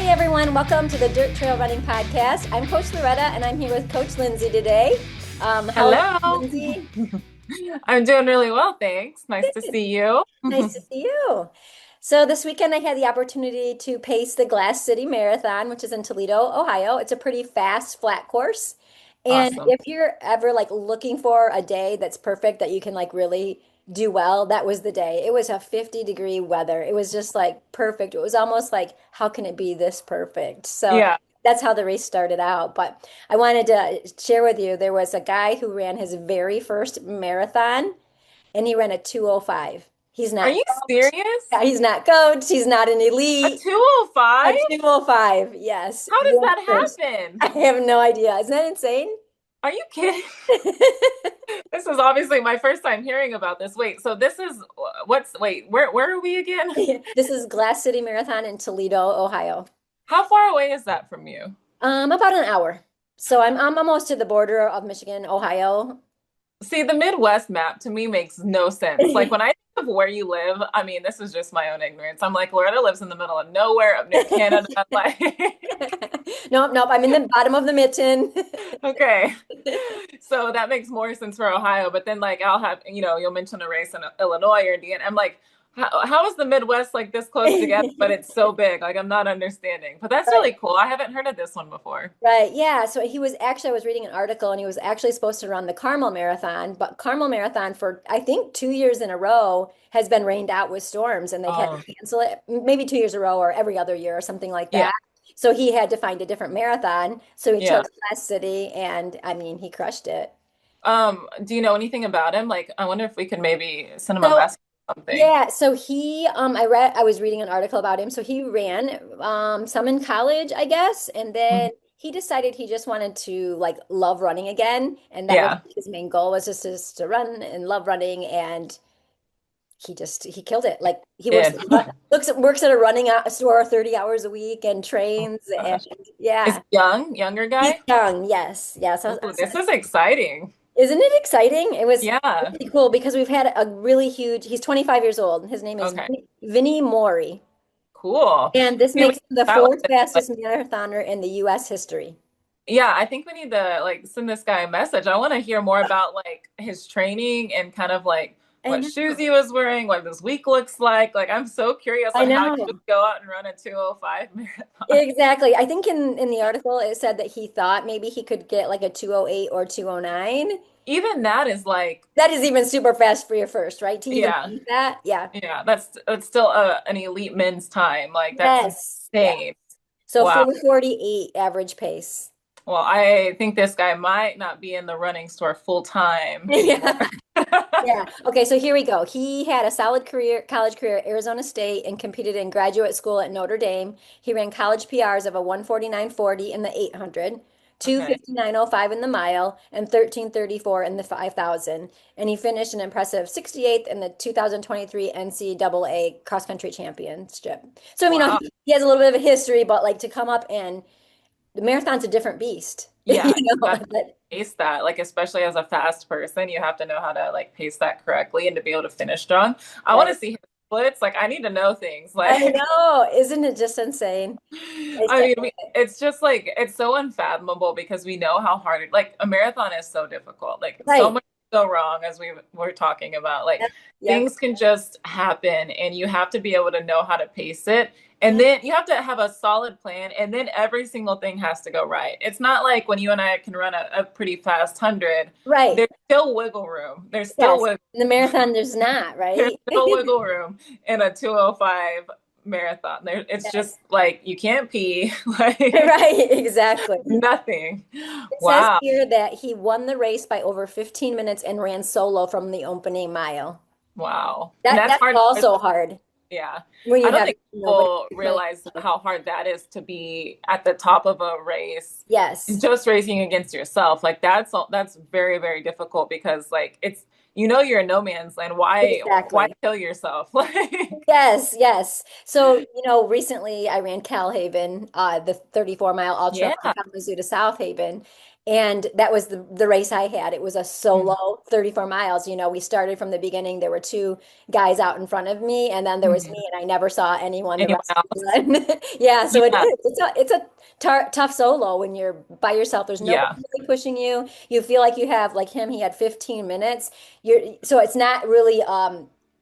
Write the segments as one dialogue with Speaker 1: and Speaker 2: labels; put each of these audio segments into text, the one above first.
Speaker 1: everyone. Welcome to the Dirt Trail Running Podcast. I'm Coach Loretta, and I'm here with Coach Lindsay today. How are you,
Speaker 2: Hello.
Speaker 1: Lindsay?
Speaker 2: I'm doing really well, thanks. Nice to see you.
Speaker 1: Nice to see you. So this weekend, I had the opportunity to pace the Glass City Marathon, which is in Toledo, Ohio. It's a pretty fast, flat course. And
Speaker 2: Awesome.
Speaker 1: if you're ever like looking for a day that's perfect that you can like really do well, that was the day. It was a 50-degree weather. It was just like perfect. It was almost like, how can it be this perfect? So
Speaker 2: Yeah.
Speaker 1: that's how the race started out. But I wanted to share with you, there was a guy who ran his very first marathon and he ran a 2:05. He's
Speaker 2: Are
Speaker 1: not
Speaker 2: you
Speaker 1: coached.
Speaker 2: serious?
Speaker 1: Yeah, he's not coached. He's not an
Speaker 2: A
Speaker 1: elite. A
Speaker 2: 205?
Speaker 1: 2:05. Yes.
Speaker 2: How does
Speaker 1: Very
Speaker 2: that
Speaker 1: first.
Speaker 2: happen?
Speaker 1: I have no idea. Isn't that insane?
Speaker 2: Are you kidding? This is obviously my first time hearing about this. Wait, so this is where are we again?
Speaker 1: This is Glass City Marathon in Toledo, Ohio.
Speaker 2: How far away is that from you?
Speaker 1: About an hour. So I'm almost to the border of Michigan, Ohio.
Speaker 2: See, the Midwest map to me makes no sense. Like when I think of where you live, I mean, this is just my own ignorance. I'm like, Loretta lives in the middle of nowhere up near Canada. Like,
Speaker 1: Nope, nope. I'm in the bottom of the mitten.
Speaker 2: okay. So that makes more sense for Ohio. But then, like, I'll have, you'll mention a race in Illinois or Indiana. I'm like, how is the Midwest like this close together, but it's so big? Like, I'm not understanding. But that's
Speaker 1: Right.
Speaker 2: really cool. I haven't heard of this one before.
Speaker 1: Right. Yeah. So he was actually, I was reading an article and he was actually supposed to run the Carmel Marathon, but Carmel Marathon for I think 2 years in a row has been rained out with storms and they've had
Speaker 2: Oh,
Speaker 1: to cancel it maybe 2 years in a row or every other year or something like
Speaker 2: yeah.
Speaker 1: that. So he had to find a different marathon. So he
Speaker 2: Yeah.
Speaker 1: chose Glass City and I mean, he crushed it.
Speaker 2: Do you know anything about him? Like, I wonder if we could maybe send him a
Speaker 1: So
Speaker 2: message or something.
Speaker 1: yeah, so he I was reading an article about him. So he ran some in college, I guess, and then
Speaker 2: Mhm.
Speaker 1: he decided he just wanted to like love running again, and that was
Speaker 2: Yeah.
Speaker 1: his main goal was just to run and love running and he killed it. Like he works
Speaker 2: Did.
Speaker 1: works at a running store 30 hours a week and
Speaker 2: Oh
Speaker 1: trains
Speaker 2: my
Speaker 1: and
Speaker 2: gosh. Is
Speaker 1: yeah,
Speaker 2: he young, younger
Speaker 1: he's
Speaker 2: guy?
Speaker 1: young. Yes. Yes.
Speaker 2: Ooh, this is exciting.
Speaker 1: Isn't it exciting? It was
Speaker 2: Yeah.
Speaker 1: really cool because we've had a really huge, he's 25 years old. His name is
Speaker 2: Okay.
Speaker 1: Vinnie Mori.
Speaker 2: Cool.
Speaker 1: And this
Speaker 2: See, we
Speaker 1: makes him the
Speaker 2: that like
Speaker 1: fourth
Speaker 2: this. Like,
Speaker 1: fastest marathoner in the US history.
Speaker 2: yeah, I think we need to like send this guy a message. I want to hear more about like his training and kind of like
Speaker 1: I
Speaker 2: what shoes
Speaker 1: know.
Speaker 2: he was wearing, what this week looks like. Like I'm so curious
Speaker 1: I
Speaker 2: on how you
Speaker 1: know.
Speaker 2: just go out and run a 2:05 marathon.
Speaker 1: Exactly. I think in the article it said that he thought maybe he could get like a 2:08 or 2:09.
Speaker 2: Even that is like,
Speaker 1: That is even super fast for your first, right? To even
Speaker 2: yeah,
Speaker 1: beat that. Yeah.
Speaker 2: yeah, that's still an elite men's time. Like that's
Speaker 1: Yes. Yeah.
Speaker 2: insane.
Speaker 1: So
Speaker 2: Wow.
Speaker 1: 4:48 average pace.
Speaker 2: Well, I think this guy might not be in the running store full time anymore.
Speaker 1: Yeah. Yeah. Okay, so here we go. He had a solid career, college career at Arizona State and competed in graduate school at Notre Dame. He ran college PRs of a 1:49:40 in the 800,
Speaker 2: Okay.
Speaker 1: 2:59:05 in the mile, and 13:34 in the 5,000. And he finished an impressive 68th in the 2023 NCAA cross country championship. So,
Speaker 2: Wow.
Speaker 1: he has a little bit of a history, but like to come up and the marathon's a different beast,
Speaker 2: Yeah, that's
Speaker 1: but
Speaker 2: pace that. Like especially as a fast person, you have to know how to like pace that correctly and to be able to finish strong. I want to
Speaker 1: yes.
Speaker 2: see his splits. Like I need to know things.
Speaker 1: I
Speaker 2: Like
Speaker 1: know. Isn't it just insane?
Speaker 2: I mean, it's just like it's so unfathomable because we know how hard like a marathon is so difficult. Like so
Speaker 1: Right.
Speaker 2: much can go wrong as we were talking about. Like
Speaker 1: Yep. Yep.
Speaker 2: things can just happen and you have to be able to know how to pace it. And
Speaker 1: Mhm.
Speaker 2: then you have to have a solid plan and then every single thing has to go right. It's not like when you and I can run a pretty fast 100,
Speaker 1: Right.
Speaker 2: there's still wiggle room. There's still
Speaker 1: Yes.
Speaker 2: wiggle
Speaker 1: In the marathon, there's not,
Speaker 2: there's
Speaker 1: right?
Speaker 2: still wiggle room in a 2:05 marathon. It's
Speaker 1: Yes.
Speaker 2: just like you can't pee, like
Speaker 1: Right. Exactly.
Speaker 2: nothing.
Speaker 1: It says
Speaker 2: Wow.
Speaker 1: here that he won the race by over 15 minutes and ran solo from the opening mile.
Speaker 2: Wow. And
Speaker 1: That
Speaker 2: that's
Speaker 1: that's
Speaker 2: hard.
Speaker 1: also hard
Speaker 2: Yeah.
Speaker 1: when
Speaker 2: I
Speaker 1: you
Speaker 2: don't
Speaker 1: have
Speaker 2: think
Speaker 1: nobody
Speaker 2: people
Speaker 1: to play.
Speaker 2: realize how hard that is to be at the top of a race,
Speaker 1: Yes.
Speaker 2: just racing against yourself. Like that's very, very difficult because like it's you're in no man's land. Why
Speaker 1: Exactly.
Speaker 2: kill yourself? Like
Speaker 1: Yes, yes. So, recently I ran Calhaven, the 34-mile ultra
Speaker 2: yeah.
Speaker 1: from Kalamazoo to South Haven. And that was the race I had. It was a
Speaker 2: Mhm.
Speaker 1: solo 34 miles. You know, we started from the beginning. There were two guys out in front of me, and then there was
Speaker 2: Mhm.
Speaker 1: me, and I never saw anyone the
Speaker 2: Anyone
Speaker 1: rest of
Speaker 2: else?
Speaker 1: the run. Yeah, so it
Speaker 2: Yeah.
Speaker 1: is. It's a tough solo when you're by yourself. There's nobody
Speaker 2: Yeah.
Speaker 1: really pushing you. You feel like you have like him. He had 15 minutes. So it's not really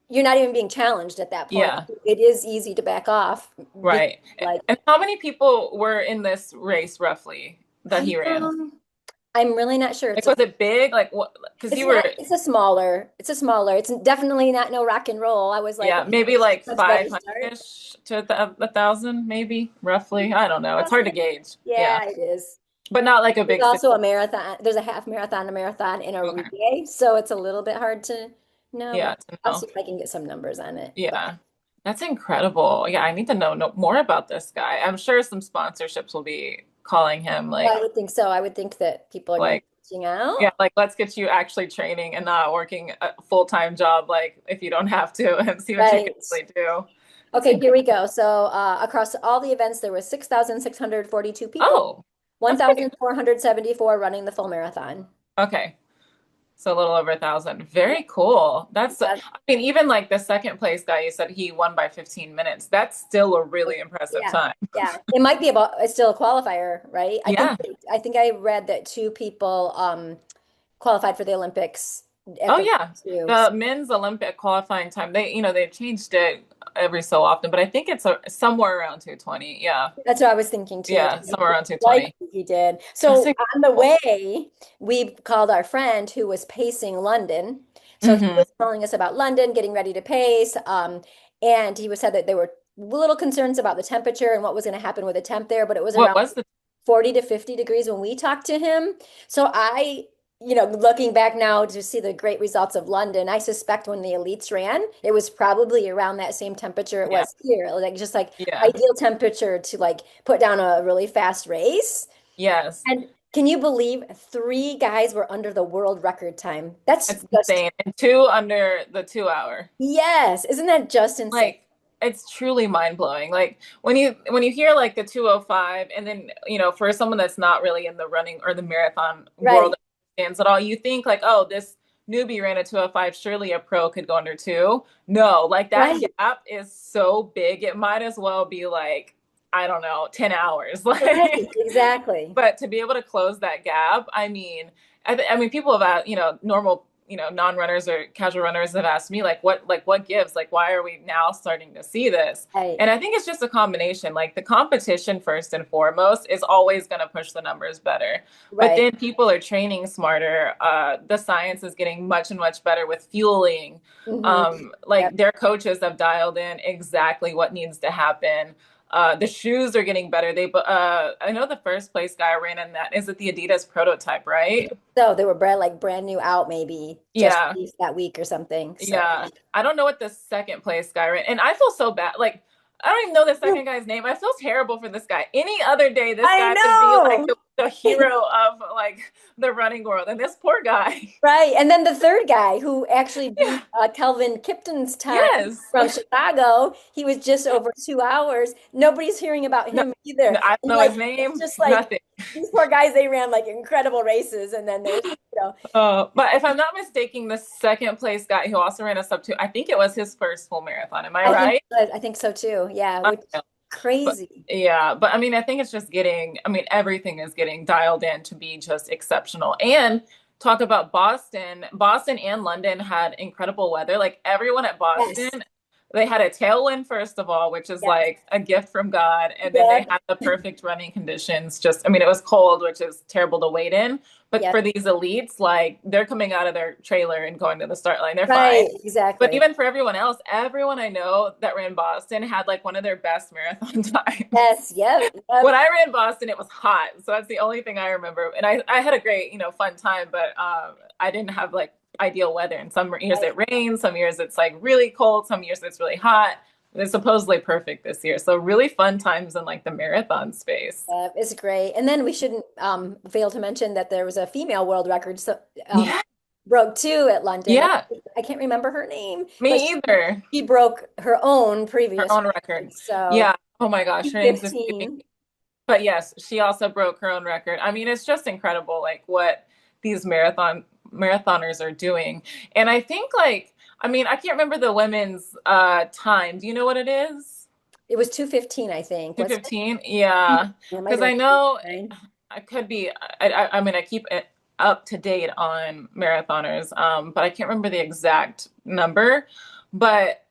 Speaker 1: you're not even being challenged at that point.
Speaker 2: Yeah.
Speaker 1: It is easy to back off because
Speaker 2: Right.
Speaker 1: like
Speaker 2: And how many people were in this race roughly that
Speaker 1: I
Speaker 2: he ran?
Speaker 1: I'm really not sure.
Speaker 2: Like, was it big? Like, what? Because
Speaker 1: It's
Speaker 2: you were,
Speaker 1: not, it's definitely not no rock and roll. I was like,
Speaker 2: yeah,
Speaker 1: okay,
Speaker 2: maybe like
Speaker 1: much better start.
Speaker 2: 500-ish to a thousand, maybe roughly. I don't know. It's hard to gauge. Yeah.
Speaker 1: Yeah, it is.
Speaker 2: But not like a
Speaker 1: There's
Speaker 2: big city.
Speaker 1: also a marathon. There's a half marathon, a marathon, and a
Speaker 2: Okay.
Speaker 1: relay. So it's a little bit hard to know,
Speaker 2: Yeah,
Speaker 1: but
Speaker 2: to
Speaker 1: I'll
Speaker 2: know.
Speaker 1: see if I can get some numbers on it. But
Speaker 2: Yeah. That's incredible. Yeah, I need to know more about this guy. I'm sure some sponsorships will be calling him
Speaker 1: I would think so. I would think that people are going to
Speaker 2: like,
Speaker 1: be reaching
Speaker 2: yeah,
Speaker 1: out.
Speaker 2: like let's get you actually training and not working a full-time job, like if you don't have to, and see what you can
Speaker 1: Right.
Speaker 2: really do. That's
Speaker 1: Okay, here
Speaker 2: incredible.
Speaker 1: we go. So across all the events, there was 6,642 people,
Speaker 2: Oh, that's great.
Speaker 1: 1,474 running the full marathon.
Speaker 2: Okay. So a little over 1,000. Very cool. I
Speaker 1: Yeah.
Speaker 2: mean, even like the second place guy, you said he won by 15 minutes. That's still a really impressive
Speaker 1: Yeah,
Speaker 2: time.
Speaker 1: yeah. It might be about it's still a qualifier, right?
Speaker 2: Yeah.
Speaker 1: I think I read that two people qualified for the Olympics at
Speaker 2: Oh
Speaker 1: the
Speaker 2: yeah.
Speaker 1: too.
Speaker 2: The men's Olympic qualifying time, they've changed it every so often, but I think it's somewhere around 2:20. Yeah.
Speaker 1: That's what I was thinking too.
Speaker 2: Yeah, somewhere around
Speaker 1: Like
Speaker 2: 2:20.
Speaker 1: he did.
Speaker 2: That's
Speaker 1: So on the
Speaker 2: incredible.
Speaker 1: way, we called our friend who was pacing London. So he
Speaker 2: Hmm.
Speaker 1: was telling us about London, getting ready to pace. And he was said that there were little concerns about the temperature and what was going to happen with the temp there, but it was
Speaker 2: What
Speaker 1: around
Speaker 2: was the
Speaker 1: 40 to 50 degrees when we talked to him. So looking back now to see the great results of London, I suspect when the elites ran, it was probably around that same temperature it
Speaker 2: Yeah.
Speaker 1: was here, like just like
Speaker 2: Yeah.
Speaker 1: ideal temperature to like put down a really fast race.
Speaker 2: Yes.
Speaker 1: And can you believe three guys were under the world record time? That's
Speaker 2: It's
Speaker 1: just,
Speaker 2: insane. And two under the 2 hour.
Speaker 1: yes, isn't that just insane?
Speaker 2: Like it's truly mind blowing. Like when you hear like the 2:05, and then for someone that's not really in the running or the marathon world
Speaker 1: Right,
Speaker 2: stands at all, you think like, oh, this newbie ran a 2:05, surely a pro could go under two. No, like that
Speaker 1: right,
Speaker 2: gap is so big. It might as well be like, I don't know, 10 hours.
Speaker 1: right,
Speaker 2: Like,
Speaker 1: exactly.
Speaker 2: but to be able to close that gap, I mean, I mean, people have, normal, non-runners or casual runners have asked me like what gives? Like, why are we now starting to see this?
Speaker 1: Right,
Speaker 2: And I think it's just a combination. Like the competition first and foremost is always going to push the numbers better. But
Speaker 1: right.
Speaker 2: then people are training smarter. The science is getting much and much better with fueling.
Speaker 1: Hmm. Yep.
Speaker 2: Like their coaches have dialed in exactly what needs to happen. The shoes are getting better. I know the first place guy ran in that. Is it the Adidas prototype, right?
Speaker 1: So they were brand new out, maybe just
Speaker 2: Yeah,
Speaker 1: released that week or something. So
Speaker 2: yeah. I don't know what the second place guy ran, and I feel so bad. Like I don't even know the second guy's name. I feel terrible for this guy. Any other day, this
Speaker 1: I
Speaker 2: guy would be like
Speaker 1: know.
Speaker 2: the hero of like the running world, and this poor guy.
Speaker 1: Right. And then the third guy who actually
Speaker 2: Yeah.
Speaker 1: beat Kelvin Kipton's time
Speaker 2: Yes.
Speaker 1: from Chicago, he was just over 2 hours. Nobody's hearing about
Speaker 2: No,
Speaker 1: him either.
Speaker 2: no, I don't
Speaker 1: And
Speaker 2: know
Speaker 1: like,
Speaker 2: his
Speaker 1: it's
Speaker 2: name.
Speaker 1: just like
Speaker 2: Nothing.
Speaker 1: these poor guys, they ran like incredible races. And then there's.
Speaker 2: But if I'm not mistaken, the second place guy who also ran a sub two, I think it was his first full marathon. Am I right?
Speaker 1: I think so too. Yeah. Which
Speaker 2: But
Speaker 1: crazy.
Speaker 2: yeah, but I mean, I think it's just I mean, everything is getting dialed in to be just exceptional. And talk about Boston. Boston and London had incredible weather. Like everyone at Boston,
Speaker 1: Yes.
Speaker 2: they had a tailwind, first of all, which is
Speaker 1: Yes.
Speaker 2: like a gift from God. And then they
Speaker 1: Yep.
Speaker 2: had the perfect running conditions. I mean, it was cold, which is terrible to wait in. But
Speaker 1: Yep.
Speaker 2: for these elites, like they're coming out of their trailer and going to the start line. They're fine.
Speaker 1: Right.
Speaker 2: But
Speaker 1: Exactly.
Speaker 2: even for everyone else, everyone I know that ran Boston had like one of their best marathon times.
Speaker 1: Yes. Yep.
Speaker 2: When
Speaker 1: Yep.
Speaker 2: I ran Boston, it was hot. So that's the only thing I remember. And I had a great, fun time, but I didn't have like ideal weather. And some years it
Speaker 1: Right.
Speaker 2: rains, some years it's like really cold, some years it's really hot. It's supposedly perfect this year. So really fun times in like the marathon space.
Speaker 1: It's great. And then we shouldn't fail to mention that there was a female world record
Speaker 2: Yeah.
Speaker 1: broke too at London.
Speaker 2: Yeah.
Speaker 1: I can't remember her name, but
Speaker 2: Me either.
Speaker 1: she broke her own
Speaker 2: Her
Speaker 1: previous
Speaker 2: own record.
Speaker 1: record. So
Speaker 2: Yeah. Oh my gosh. Her name's escaping
Speaker 1: 15.
Speaker 2: But yes, she also broke her own record. I mean, it's just incredible, like what these marathoners are doing. And I think like, I mean, I can't remember the women's time. Do you know what it is?
Speaker 1: It was 2:15, I think. What's it?
Speaker 2: 2:15? Yeah.
Speaker 1: It might
Speaker 2: Because
Speaker 1: have
Speaker 2: I
Speaker 1: been
Speaker 2: know
Speaker 1: 9.
Speaker 2: I could be, I mean, I keep it up to date on marathoners, but I can't remember the exact number. But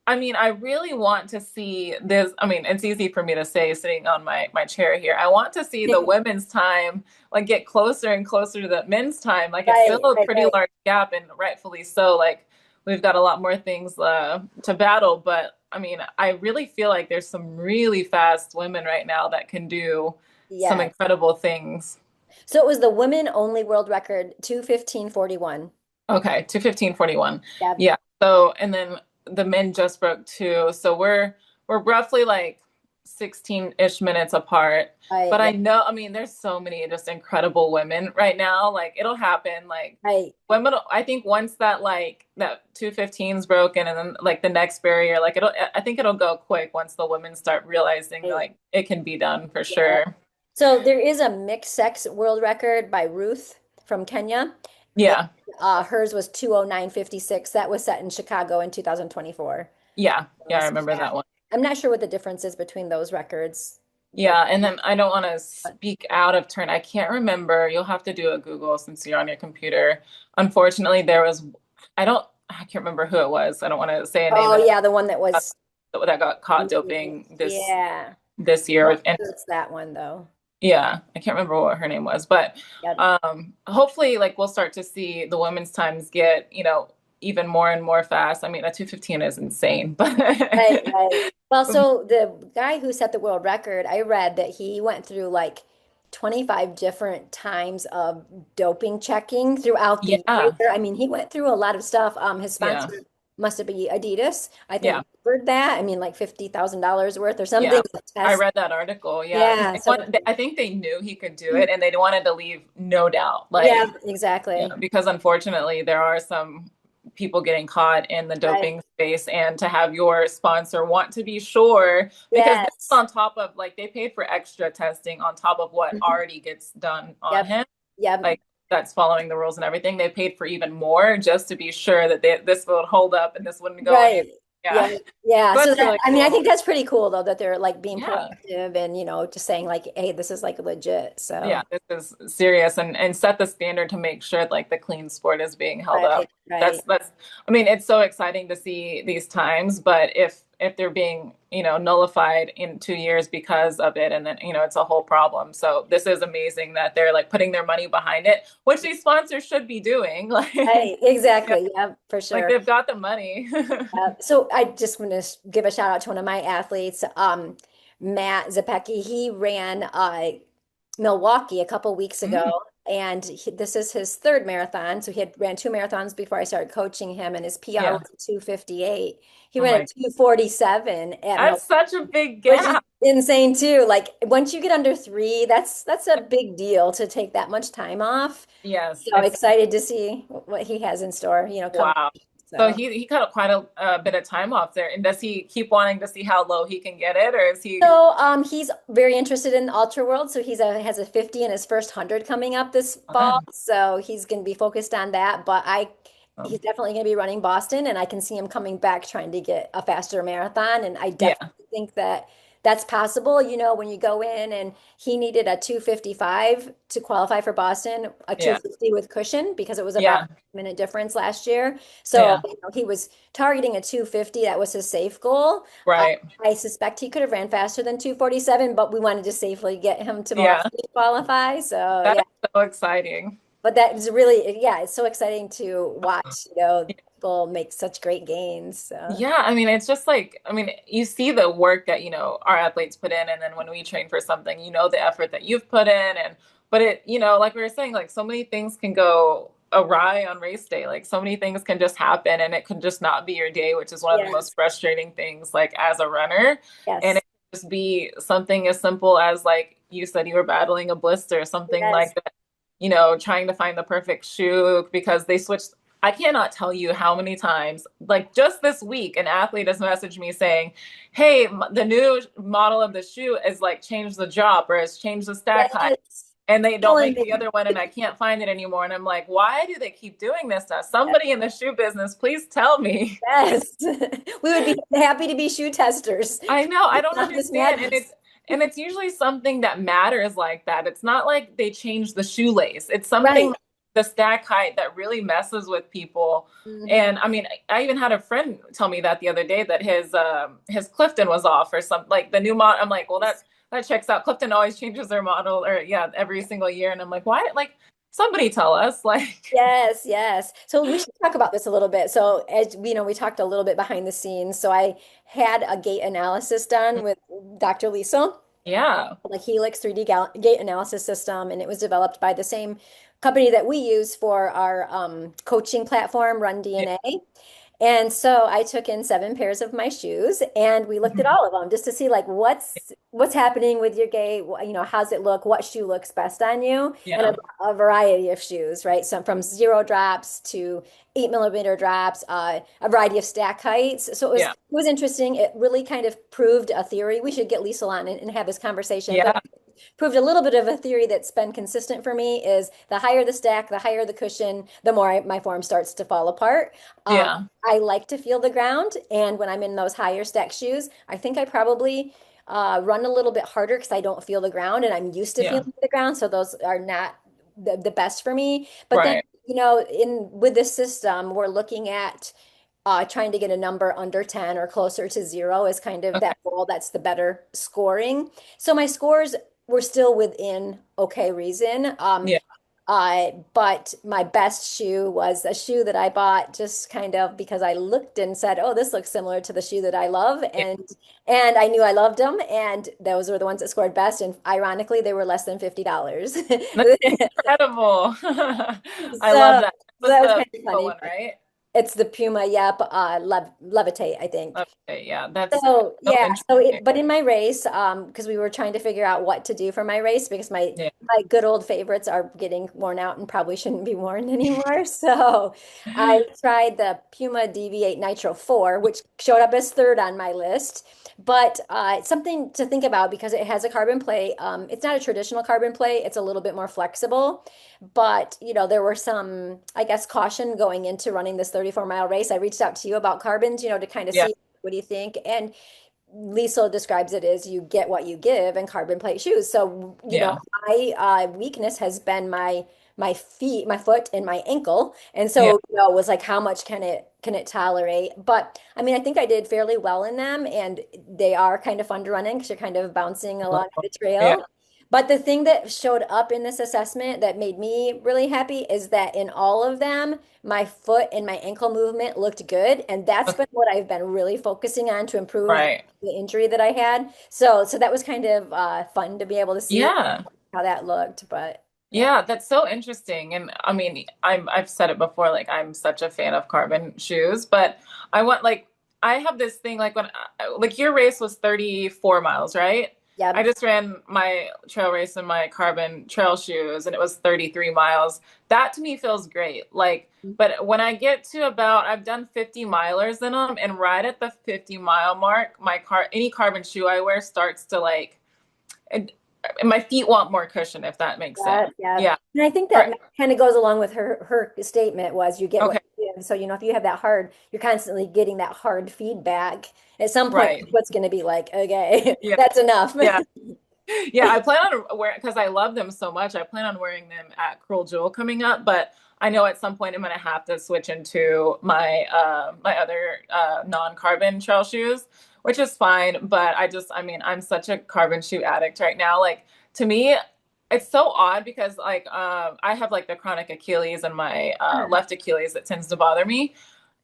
Speaker 2: I mean, I really want to see this. I mean, it's easy for me to say sitting on my chair here. I want to see the women's time like get closer and closer to the men's time. Like it's still
Speaker 1: Right,
Speaker 2: a
Speaker 1: right,
Speaker 2: pretty
Speaker 1: right.
Speaker 2: large gap, and rightfully so. Like we've got a lot more things to battle, but I mean, I really feel like there's some really fast women right now that can do some
Speaker 1: Yes.
Speaker 2: incredible things.
Speaker 1: So it was the women only world record, 2:15:41.
Speaker 2: Okay, 2:15:41.
Speaker 1: Yeah.
Speaker 2: Yeah. So and then the men just broke two. So we're roughly like 16-ish minutes apart.
Speaker 1: Right,
Speaker 2: But I
Speaker 1: yeah,
Speaker 2: know, I mean, there's so many just incredible women right now. Like it'll happen. Like
Speaker 1: right.
Speaker 2: women, I think once that 2:15's broken and then like the next barrier, like I think it'll go quick once the women start realizing
Speaker 1: Right.
Speaker 2: like it can be done for
Speaker 1: Yeah.
Speaker 2: sure.
Speaker 1: So there is a mixed sex world record by Ruth from Kenya. And
Speaker 2: Yeah.
Speaker 1: hers was 2:09:56. That was set in Chicago in 2024.
Speaker 2: Yeah. Yeah, I
Speaker 1: So,
Speaker 2: remember
Speaker 1: yeah.
Speaker 2: that one.
Speaker 1: I'm not sure what the difference is between those records, but,
Speaker 2: Yeah, and then I don't want to
Speaker 1: but
Speaker 2: speak out of turn. I can't remember. You'll have to do a Google since you're on your computer. Unfortunately, I can't remember who it was. I don't want to say a name
Speaker 1: oh
Speaker 2: and
Speaker 1: yeah, the one that was
Speaker 2: that got caught doping
Speaker 1: yeah.
Speaker 2: this
Speaker 1: Well,
Speaker 2: year. And
Speaker 1: it's that one though.
Speaker 2: yeah, I can't remember what her name was, but
Speaker 1: Yep.
Speaker 2: hopefully like we'll start to see the women's times get, even more and more fast. I mean, a 2:15 is insane, but
Speaker 1: Right, right. Well, so the guy who set the world record, I read that he went through like 25 different times of doping checking throughout the year.
Speaker 2: yeah,
Speaker 1: I mean, he went through a lot of stuff. His
Speaker 2: yeah,
Speaker 1: sponsor must have been Adidas. I
Speaker 2: yeah.
Speaker 1: think covered that. I mean, like $50,000 worth or something
Speaker 2: Yeah,
Speaker 1: to
Speaker 2: I
Speaker 1: test.
Speaker 2: read that article. Yeah, because
Speaker 1: Yeah, so
Speaker 2: I think they knew he could do it, and they wanted to leave no doubt.
Speaker 1: yeah,
Speaker 2: Like,
Speaker 1: exactly.
Speaker 2: because unfortunately, there are some people getting caught in the
Speaker 1: Right.
Speaker 2: doping space, and to have your sponsor want to be sure, because this is
Speaker 1: Yes.
Speaker 2: on top of like they paid for extra testing on top of what
Speaker 1: Mhm.
Speaker 2: already gets done on
Speaker 1: Yep.
Speaker 2: him.
Speaker 1: Yep.
Speaker 2: Like that's following the rules and everything. They paid for even more just to be sure that this would hold up and this wouldn't go anywhere.
Speaker 1: Right. Yeah.
Speaker 2: Yeah,
Speaker 1: Yeah.
Speaker 2: so
Speaker 1: So
Speaker 2: that's
Speaker 1: that,
Speaker 2: really
Speaker 1: I mean, I
Speaker 2: cool.
Speaker 1: think that's pretty cool though that they're like being
Speaker 2: Yeah.
Speaker 1: proactive and, just saying like, hey, this is like legit. So,
Speaker 2: Yeah, this is serious and set the standard to make sure like the clean sport is being held up.
Speaker 1: right, right.
Speaker 2: That's I mean, it's so exciting to see these times, but if they're being, nullified in 2 years because of it, and then, it's a whole problem. So this is amazing that they're like putting their money behind it, which these sponsors should be doing. Like,
Speaker 1: Right.
Speaker 2: yeah,
Speaker 1: Exactly. Yeah, for
Speaker 2: like
Speaker 1: sure.
Speaker 2: they've got the money.
Speaker 1: So I just want to give a shout out to one of my athletes, Matt Zapecki. He ran Milwaukee a couple weeks ago,
Speaker 2: Mm,
Speaker 1: and this is his third marathon. So he had ran two marathons before I started coaching him, and his PR
Speaker 2: yeah.
Speaker 1: was 2:58. He
Speaker 2: Oh
Speaker 1: ran
Speaker 2: my,
Speaker 1: at 2:47 at
Speaker 2: that's
Speaker 1: Milwaukee,
Speaker 2: such a big
Speaker 1: which is
Speaker 2: gap.
Speaker 1: insane too. Like once you get under 3, that's a big deal to take that much time off.
Speaker 2: Yes,
Speaker 1: So excited to see what he has in store, coming.
Speaker 2: wow. So
Speaker 1: So.
Speaker 2: he cut quite a bit of time off there. And does he keep wanting to see how low he can get it, or is he?
Speaker 1: So he's very interested in the ultra world. So has a 50 in his first 100 coming up this
Speaker 2: Okay.
Speaker 1: fall. So he's going to be focused on that. But
Speaker 2: Um,
Speaker 1: he's definitely going to be running Boston, and I can see him coming back trying to get a faster marathon. And I
Speaker 2: yeah,
Speaker 1: definitely think that that's possible. When you go in, and he needed a 2:55 to qualify for Boston, a
Speaker 2: yeah,
Speaker 1: 2:50 with cushion because it was about
Speaker 2: yeah,
Speaker 1: a minute difference last year. So
Speaker 2: yeah.
Speaker 1: he was targeting a 2:50. That was his safe goal.
Speaker 2: Right.
Speaker 1: I suspect he could have ran faster than 2:47, but we wanted to safely get him to
Speaker 2: Yeah,
Speaker 1: Boston to qualify. So
Speaker 2: that
Speaker 1: yeah,
Speaker 2: is so exciting.
Speaker 1: but that is really, yeah, it's so exciting to watch, people make such great gains. So
Speaker 2: Yeah, I mean, it's just like, I mean, you see the work that, our athletes put in, and then when we train for something, the effort that you've put in, but it, like we were saying, like so many things can go awry on race day. Like so many things can just happen and it could just not be your day, which is one of the most
Speaker 1: yes,
Speaker 2: frustrating things, like as a runner. And
Speaker 1: yes,
Speaker 2: it can just be something as simple as like you said, you were battling a blister, something
Speaker 1: yes,
Speaker 2: like that, trying to find the perfect shoe because they switched. I cannot tell you how many times, like just this week, an athlete has messaged me saying, "Hey, the new model of the shoe is like changed the drop or has changed the stack height,
Speaker 1: Yes.
Speaker 2: and they don't
Speaker 1: Killing
Speaker 2: make
Speaker 1: me.
Speaker 2: the other one, and I can't find it anymore." And I'm like, "Why do they keep doing this to us? Somebody in the shoe business, please tell me."
Speaker 1: Yes. We would be happy to be shoe testers.
Speaker 2: I know, I don't
Speaker 1: Not this
Speaker 2: understand, and
Speaker 1: madness.
Speaker 2: it's usually something that matters like that. It's not like they change the shoelace. It's something
Speaker 1: Right.
Speaker 2: like the stack height that really messes with people.
Speaker 1: Mhm.
Speaker 2: And I mean, I even had a friend tell me that the other day that his Clifton was off or something like the new model. I'm like, well, that checks out. Clifton always changes their model or yeah, every single year. And I'm like, why? Like somebody tell us. Like,
Speaker 1: Yes, yes. So we should talk about this a little bit. So as we know, we talked a little bit behind the scenes. So I had a gait analysis done with Dr. Lisa,
Speaker 2: yeah,
Speaker 1: the Helix 3D gait analysis system, and it was developed by the same company that we use for our coaching platform, Run
Speaker 2: yeah,
Speaker 1: DNA. And so I took in 7 pairs of my shoes and we looked at all of them just to see like what's happening with your gait, how's it look, what shoe looks best on you, and
Speaker 2: yeah,
Speaker 1: a variety of shoes, right? Some from 0 drops to 8 millimeter drops, a variety of stack heights. So it
Speaker 2: yeah,
Speaker 1: was interesting. It really kind of proved a theory. We should get Lisa on and have this conversation, but
Speaker 2: yeah,
Speaker 1: proved a little bit of a theory that's been consistent for me is the higher the stack, the higher the cushion, the more my form starts to fall apart. Um,
Speaker 2: yeah,
Speaker 1: I like to feel the ground, and when I'm in those higher stack shoes, I think I probably run a little bit harder because I don't feel the ground, and I'm used to
Speaker 2: yeah.
Speaker 1: feeling the ground, so those are not the best for me. But then,
Speaker 2: Right.
Speaker 1: in with this system, we're looking at trying to get a number under 10 or closer to 0 is kind of
Speaker 2: Okay.
Speaker 1: that goal. That's the better scoring. So my scores were still within okay reason.
Speaker 2: Yeah.
Speaker 1: But my best shoe was a shoe that I bought just kind of because I looked and said, "Oh, this looks similar to the shoe that I love,"
Speaker 2: Yeah.
Speaker 1: and I knew I loved them, and those were the ones that scored best. And ironically, they were less than $50.
Speaker 2: That's incredible. I love
Speaker 1: So,
Speaker 2: that.
Speaker 1: so
Speaker 2: Was
Speaker 1: that was
Speaker 2: the
Speaker 1: kind of
Speaker 2: Puma
Speaker 1: funny.
Speaker 2: one, right?
Speaker 1: It's the Puma, yep, Levitate, I think.
Speaker 2: Okay, yeah, that's
Speaker 1: So
Speaker 2: so
Speaker 1: yeah,
Speaker 2: interesting.
Speaker 1: but in my race, because we were trying to figure out what to do for my race because
Speaker 2: Yeah.
Speaker 1: my good old favorites are getting worn out and probably shouldn't be worn anymore. So I tried the Puma Deviate Nitro 4, which showed up as third on my list. But it's something to think about because it has a carbon plate. It's not a traditional carbon plate. It's a little bit more flexible. But there were some, I guess, caution going into running this 34-mile race. I reached out to you about carbons, to kind of
Speaker 2: Yeah.
Speaker 1: see what do you think? And Liesl describes it as you get what you give in carbon plate shoes. So,
Speaker 2: Yeah.
Speaker 1: my weakness has been my feet, my foot, and my ankle. And
Speaker 2: Yeah.
Speaker 1: so, it was like how much can it tolerate? But I mean, I think I did fairly well in them, and they are kind of fun to run in because you're kind of bouncing along the
Speaker 2: Yeah.
Speaker 1: trail. But the thing that showed up in this assessment that made me really happy is that in all of them, my foot and my ankle movement looked good. And that's
Speaker 2: Okay.
Speaker 1: been what I've been really focusing on to improve
Speaker 2: Right.
Speaker 1: the injury that I had. So that was kind of fun to be able to see
Speaker 2: Yeah.
Speaker 1: how that looked. But yeah.
Speaker 2: Yeah, that's so interesting. And I mean, I've said it before, like I'm such a fan of carbon shoes, but I want like I have this thing like like your race was 34 miles, right? I
Speaker 1: Yep.
Speaker 2: just ran my trail race in my carbon trail shoes and it was 33 miles. That to me feels great. Like, but when I get to about I've done 50 milers in them and right at the 50-mile mark, any carbon shoe I wear starts to like and my feet want more cushion if that makes
Speaker 1: Yeah,
Speaker 2: sense.
Speaker 1: yeah.
Speaker 2: Yeah.
Speaker 1: And I think that
Speaker 2: Right.
Speaker 1: kind of goes along with her statement was you get what
Speaker 2: Okay.
Speaker 1: you give. So, if you have that hard, you're constantly getting that hard feedback. At some point,
Speaker 2: Right.
Speaker 1: what's going to be like, okay,
Speaker 2: Yeah.
Speaker 1: that's enough.
Speaker 2: Yeah. Yeah. I plan on wearing because I love them so much. I plan on wearing them at Cruel Jewel coming up, but I know at some point I'm gonna have to switch into my other non-carbon trail shoes, which is fine. But I mean, I'm such a carbon shoe addict right now. Like to me, it's so odd because like I have like the chronic Achilles and my left Achilles that tends to bother me.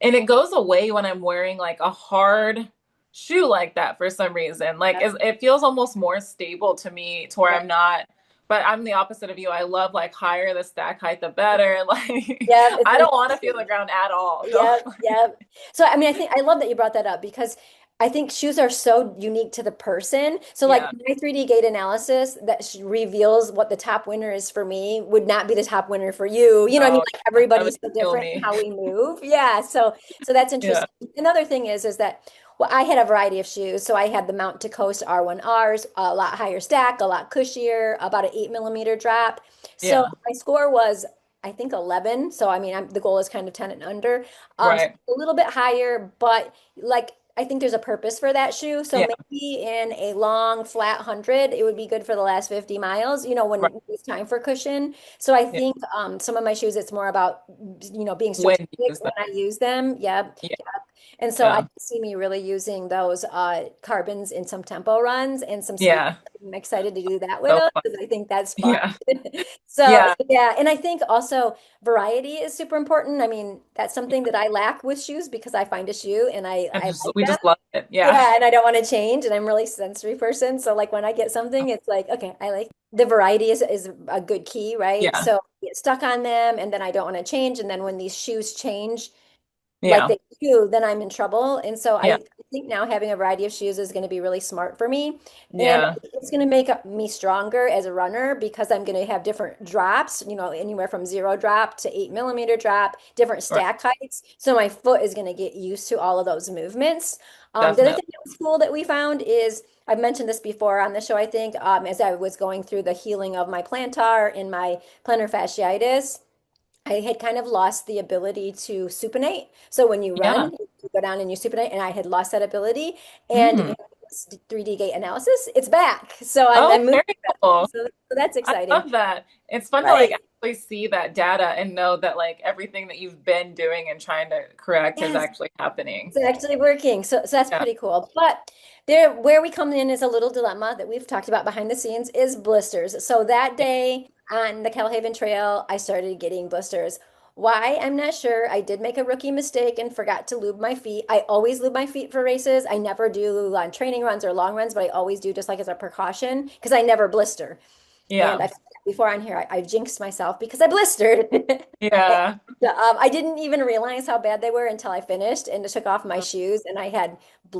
Speaker 2: And it goes away when I'm wearing like a hard shoe like that for some reason. Like it feels almost more stable to me to where
Speaker 1: Right.
Speaker 2: I'm not, but I'm the opposite of you. I love like higher the stack height, the better. Like
Speaker 1: Yeah,
Speaker 2: I don't want to feel the ground at all. So
Speaker 1: yep, yep. So I mean, I think I love that you brought that up because I think shoes are so unique to the person. So like
Speaker 2: Yeah.
Speaker 1: my 3D gait analysis that reveals what the top winner is for me would not be the top winner for you. You know what I mean?
Speaker 2: No,
Speaker 1: Like
Speaker 2: that would
Speaker 1: everybody's so
Speaker 2: kill
Speaker 1: different in
Speaker 2: me.
Speaker 1: how we move. Yeah. So that's
Speaker 2: Yeah.
Speaker 1: interesting. Another thing is that well, I had a variety of shoes. So I had the Mount to Coast R1Rs, a lot higher stack, a lot cushier, about an 8 millimeter drop. So
Speaker 2: Yeah.
Speaker 1: my score was I think 11. So I mean, the goal is kind of 10 and under. So
Speaker 2: Right.
Speaker 1: a little bit higher, but like I think there's a purpose for that shoe. So
Speaker 2: Yeah.
Speaker 1: maybe in a long flat 100, it would be good for the last 50 miles,
Speaker 2: Right.
Speaker 1: when it's time for cushion. So I
Speaker 2: Yeah.
Speaker 1: think some of my shoes, it's more about, being
Speaker 2: When
Speaker 1: strategic
Speaker 2: you use them.
Speaker 1: when I use them. Yep.
Speaker 2: Yeah.
Speaker 1: And so I
Speaker 2: Yeah.
Speaker 1: see me really using those carbons in some tempo runs and some speed.
Speaker 2: Yeah.
Speaker 1: I'm excited to do that with
Speaker 2: So
Speaker 1: them
Speaker 2: fun.
Speaker 1: because I think that's fun.
Speaker 2: Yeah.
Speaker 1: So
Speaker 2: Yeah.
Speaker 1: yeah, and I think also variety is super important. I mean, that's something that I lack with shoes because I find a shoe and
Speaker 2: And
Speaker 1: I
Speaker 2: just
Speaker 1: like
Speaker 2: we
Speaker 1: them.
Speaker 2: just love it. Yeah.
Speaker 1: Yeah, and I don't want to change, and I'm really sensory person. So like when I get something, it's like, okay, I like the variety is a good key, right?
Speaker 2: Yeah.
Speaker 1: So I get stuck on them, and then I don't want to change, and then when these shoes change like
Speaker 2: Yeah.
Speaker 1: they do, then I'm in trouble. And so
Speaker 2: Yeah.
Speaker 1: I think now having a variety of shoes is going to be really smart for me. And
Speaker 2: Yeah.
Speaker 1: it's going to make me stronger as a runner because I'm going to have different drops, anywhere from 0 drop to 8 millimeter drop, different
Speaker 2: Right.
Speaker 1: stack heights. So my foot is going to get used to all of those movements. The other
Speaker 2: Definitely.
Speaker 1: thing that was cool that we found is I've mentioned this before on the show, I think, as I was going through the healing of my plantar and my plantar fasciitis. I had kind of lost the ability to supinate. So when you
Speaker 2: Yeah.
Speaker 1: run, you go down and you supinate, and I had lost that ability. And
Speaker 2: Mm.
Speaker 1: in this 3D gait analysis, it's back. So I'm
Speaker 2: Oh,
Speaker 1: moving
Speaker 2: very
Speaker 1: better.
Speaker 2: cool.
Speaker 1: So that's
Speaker 2: I
Speaker 1: exciting.
Speaker 2: love that. It's fun to like
Speaker 1: Right.
Speaker 2: actually see that data and know that like everything that you've been doing and trying to correct is
Speaker 1: Yes,
Speaker 2: actually happening.
Speaker 1: it's actually working. So that's
Speaker 2: Yeah.
Speaker 1: pretty cool. But where we come in is a little dilemma that we've talked about behind the scenes is blisters. So that
Speaker 2: Yeah.
Speaker 1: day on the Calhaven Trail, I started getting blisters. Why? I'm not sure. I did make a rookie mistake and forgot to lube my feet. I always lube my feet for races. I never do on training runs or long runs, but I always do just like as a precaution because I never blister. And
Speaker 2: Yeah.
Speaker 1: I before on here, I jinxed myself because I blistered.
Speaker 2: Yeah.
Speaker 1: I didn't even realize how bad they were until I finished and took off my shoes and I had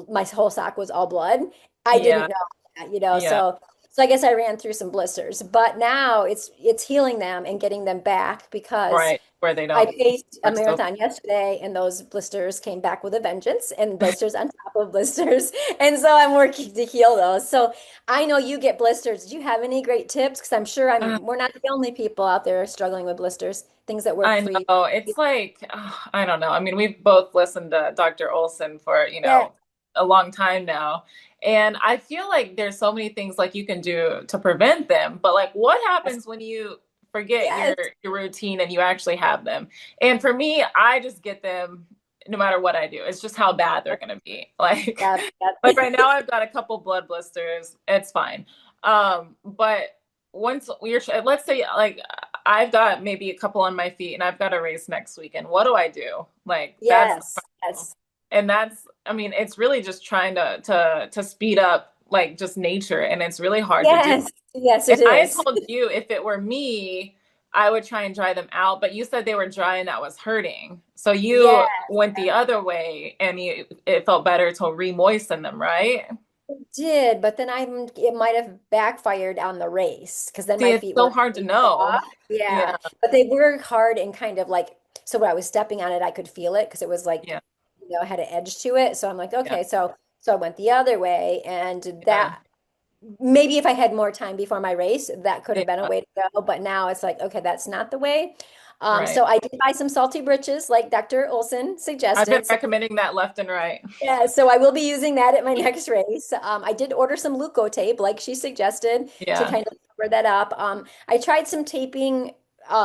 Speaker 1: my whole sock was all blood. I
Speaker 2: Yeah.
Speaker 1: didn't know that,
Speaker 2: Yeah.
Speaker 1: so I guess I ran through some blisters, but now it's healing them and getting them back because
Speaker 2: Right. Where they
Speaker 1: I
Speaker 2: don't
Speaker 1: paced a
Speaker 2: hurt so.
Speaker 1: marathon yesterday and those blisters came back with a vengeance and blisters on top of blisters. And so I'm working to heal those. So I know you get blisters. Do you have any great tips? Because I'm sure we're not the only people out there struggling with blisters, things that work
Speaker 2: I
Speaker 1: for you.
Speaker 2: know. It's like, I don't know. I mean, we've both listened to Dr. Olson for,
Speaker 1: Yeah.
Speaker 2: a long time now. And I feel like there's so many things like you can do to prevent them. But like what
Speaker 1: Yes.
Speaker 2: happens when you forget
Speaker 1: Yes.
Speaker 2: your routine and you actually have them? And for me, I just get them no matter what I do. It's just how bad they're gonna be. Like
Speaker 1: Yep.
Speaker 2: like
Speaker 1: Yep.
Speaker 2: right now I've got a couple blood blisters. It's fine. But once we're let's say like I've got maybe a couple on my feet and I've got a race next weekend. What do I do? Like that's the
Speaker 1: Yes.
Speaker 2: problem.
Speaker 1: Yes.
Speaker 2: And that's I mean, it's really just trying to speed up like just nature and it's really hard to do.
Speaker 1: Yes. Yes,
Speaker 2: And
Speaker 1: it
Speaker 2: I
Speaker 1: is.
Speaker 2: told you if it were me, I would try and dry them out, but you said they were dry and that was hurting. So
Speaker 1: Yeah.
Speaker 2: you went the other way and it felt better to re-moisten them, right?
Speaker 1: Did, but then it might have backfired on the race because then
Speaker 2: See,
Speaker 1: my
Speaker 2: it's
Speaker 1: feet
Speaker 2: so
Speaker 1: were
Speaker 2: hard to
Speaker 1: really
Speaker 2: know.
Speaker 1: soft. Yeah.
Speaker 2: Yeah,
Speaker 1: But they were hard and kind of like, so when I was stepping on it, I could feel it because it was like,
Speaker 2: yeah,
Speaker 1: had an edge to it. So I'm like,
Speaker 2: yeah,
Speaker 1: okay, so I went the other way and
Speaker 2: yeah,
Speaker 1: that maybe if I had more time before my race, that could have been a
Speaker 2: yeah,
Speaker 1: way to go. But now it's like, okay, that's not the way.
Speaker 2: right.
Speaker 1: So I did buy some salty britches like Dr. Olson
Speaker 2: I've been
Speaker 1: suggested. So
Speaker 2: recommending that left and right.
Speaker 1: yeah, so I will be using that at my next race. I did order some Luco tape, like she suggested, to
Speaker 2: Yeah,
Speaker 1: kind of cover that up. I tried some taping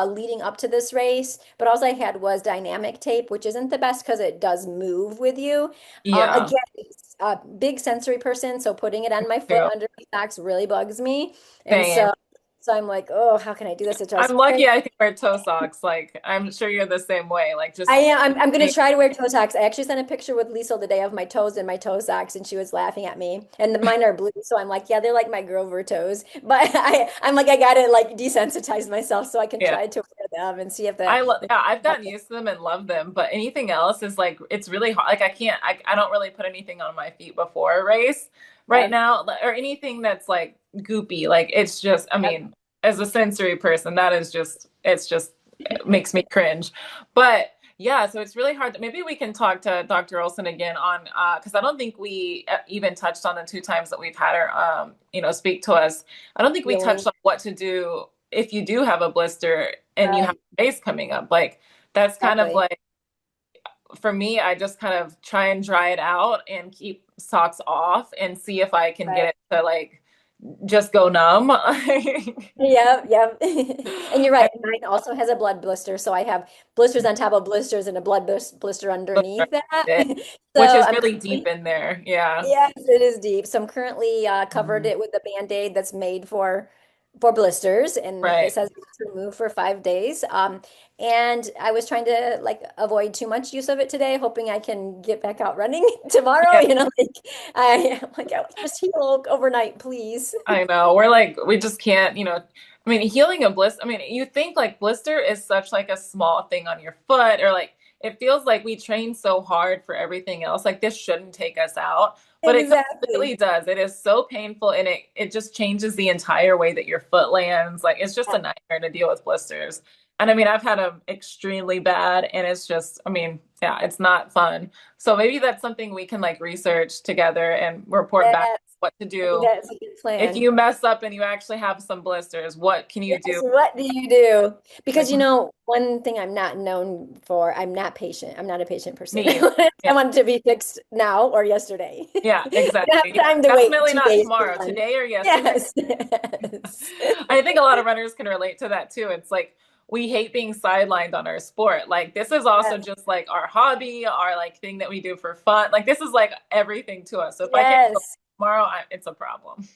Speaker 1: leading up to this race, but all I had was dynamic tape, which isn't the best because it does move with you.
Speaker 2: yeah,
Speaker 1: Again, it's a big sensory person, so putting it on my foot
Speaker 2: too.
Speaker 1: under my socks really bugs me. And
Speaker 2: Same.
Speaker 1: so I'm like, oh, how can I do this? It drives
Speaker 2: I'm
Speaker 1: me crazy.
Speaker 2: lucky I can wear toe socks. Like, I'm sure you're the same way. Like,
Speaker 1: I
Speaker 2: just,
Speaker 1: am. I'm going to try to wear toe socks. I actually sent a picture with Liesel today of my toes and my toe socks, and she was laughing at me. And mine are blue, so I'm like, yeah, they're like my Grover toes. But I'm like, I gotta like desensitize myself so I can
Speaker 2: yeah.
Speaker 1: try to wear and see if
Speaker 2: I
Speaker 1: that.
Speaker 2: love, yeah, I've gotten used to them and love them, but anything else is like it's really hard. Like I don't really put anything on my feet before a race right
Speaker 1: Yep,
Speaker 2: now, or anything that's like goopy. Like it's just, I
Speaker 1: yep.
Speaker 2: mean, as a sensory person, that is just, it's just, it makes me cringe. But yeah, so it's really hard. Maybe we can talk to Dr. Olson again on, because I don't think we even touched on the two times that we've had her, speak to us. I don't think we touched
Speaker 1: Healing.
Speaker 2: on what to do if you do have a blister and you have
Speaker 1: Right.
Speaker 2: a race coming up. Like that's kind of
Speaker 1: Exactly.
Speaker 2: like for me, I just kind of try and dry it out and keep socks off and see if I can get
Speaker 1: Right.
Speaker 2: it to like just go numb.
Speaker 1: Yep, yep. And you're right. Mine also has a blood blister, so I have blisters on top of blisters and a blister underneath that.
Speaker 2: Which
Speaker 1: So
Speaker 2: is
Speaker 1: I'm
Speaker 2: really deep
Speaker 1: currently,
Speaker 2: in there. Yeah.
Speaker 1: yes, it is deep. So I'm currently covered
Speaker 2: Mhm.
Speaker 1: it with a Band-Aid that's made for blisters, and it
Speaker 2: Right.
Speaker 1: says it's removed for 5 days. And I was trying to like avoid too much use of it today, hoping I can get back out running tomorrow.
Speaker 2: Yeah,
Speaker 1: Like I'm like, "Oh, just heal overnight, please."
Speaker 2: I know. We're like, we just can't, I mean, healing a blister, I mean, you think like blister is such like a small thing on your foot, or like it feels like we train so hard for everything else. Like this shouldn't take us out, but it
Speaker 1: Exactly.
Speaker 2: completely does. It is so painful and it just changes the entire way that your foot lands. Like it's just a nightmare to deal with blisters. And I mean, I've had them extremely bad and it's just, I mean, yeah, it's not fun. So maybe that's something we can like research together and report back
Speaker 1: Yes,
Speaker 2: what to
Speaker 1: I think
Speaker 2: do
Speaker 1: that's a good
Speaker 2: if
Speaker 1: plan.
Speaker 2: you mess up and you actually have some blisters. What can you
Speaker 1: Yes,
Speaker 2: do?
Speaker 1: what do you do?
Speaker 2: Like
Speaker 1: Because one thing I'm not known for, I'm not patient. I'm not a patient person.
Speaker 2: me.
Speaker 1: I
Speaker 2: Yeah.
Speaker 1: want it to be fixed now or yesterday.
Speaker 2: Yeah,
Speaker 1: I don't
Speaker 2: exactly.
Speaker 1: have
Speaker 2: Yeah.
Speaker 1: time to wait
Speaker 2: Definitely
Speaker 1: two
Speaker 2: not
Speaker 1: days for
Speaker 2: tomorrow.
Speaker 1: one.
Speaker 2: Today or yesterday.
Speaker 1: Yes, yes.
Speaker 2: I think a lot of runners can relate to that too. It's like we hate being sidelined on our sport. Like this is also
Speaker 1: Yes,
Speaker 2: just like our hobby, our like thing that we do for fun. Like this is like everything to us. So if I can't go
Speaker 1: yes.
Speaker 2: tomorrow, it's a problem.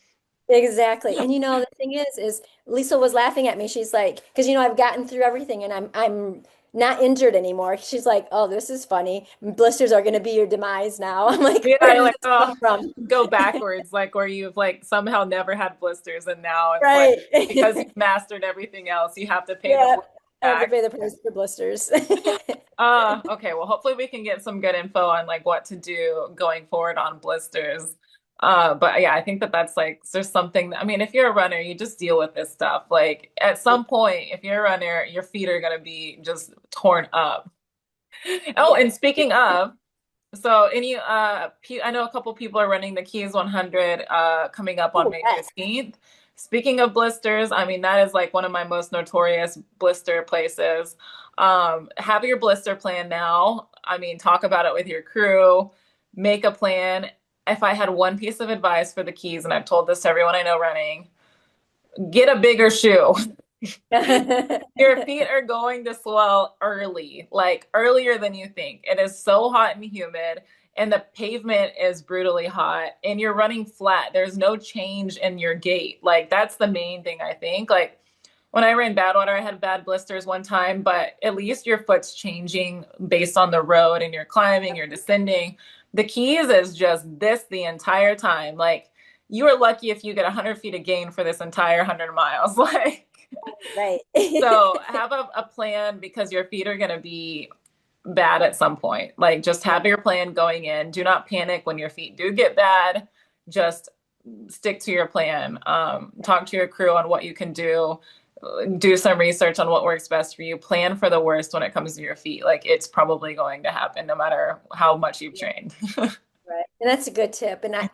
Speaker 1: Exactly. And the thing is Lisa was laughing at me. She's like, because I've gotten through everything and I'm not injured anymore. She's like, oh, this is funny. Blisters are going to be your demise now. I'm like,
Speaker 2: Yeah,
Speaker 1: where
Speaker 2: you're
Speaker 1: did
Speaker 2: like,
Speaker 1: this
Speaker 2: oh,
Speaker 1: come from?
Speaker 2: go backwards, like where you've like somehow never had blisters, and now it's like
Speaker 1: Right.
Speaker 2: because you've mastered everything else, you have to pay the
Speaker 1: Yeah,
Speaker 2: blisters
Speaker 1: I have to
Speaker 2: back.
Speaker 1: pay the price for blisters.
Speaker 2: Okay, well, hopefully we can get some good info on like what to do going forward on blisters. But yeah, I think that that's like there's something I mean, if you're a runner, you just deal with this stuff. Like at some point, if you're a runner, your feet are gonna be just torn up. Oh,
Speaker 1: Yeah.
Speaker 2: and speaking of. So I know a couple people are running the Keys 100 coming up on
Speaker 1: Oh,
Speaker 2: May
Speaker 1: yes.
Speaker 2: 15th. Speaking of blisters, I mean that is like one of my most notorious blister places. Have your blister plan now. I mean, talk about it with your crew, make a plan. If I had one piece of advice for the Keys, and I've told this to everyone I know running, get a bigger shoe. Your feet are going to swell early, like earlier than you think. It is so hot and humid, and the pavement is brutally hot, and you're running flat. There's no change in your gait. Like, that's the main thing, I think. Like, when I ran Badwater, I had bad blisters one time, but at least your foot's changing based on the road and you're climbing, you're descending. The Keys is just this the entire time. Like, you are lucky if you get 100 feet of gain for this entire 100 miles. Like,
Speaker 1: Right.
Speaker 2: so have a plan because your feet are going to be bad at some point. Like just have your plan going in. Do not panic when your feet do get bad. Just stick to your plan. Talk to your crew on what you can do. Do some research on what works best for you. Plan for the worst when it comes to your feet. Like it's probably going to happen no matter how much you've
Speaker 1: Yeah,
Speaker 2: trained.
Speaker 1: right. And that's a good tip. And I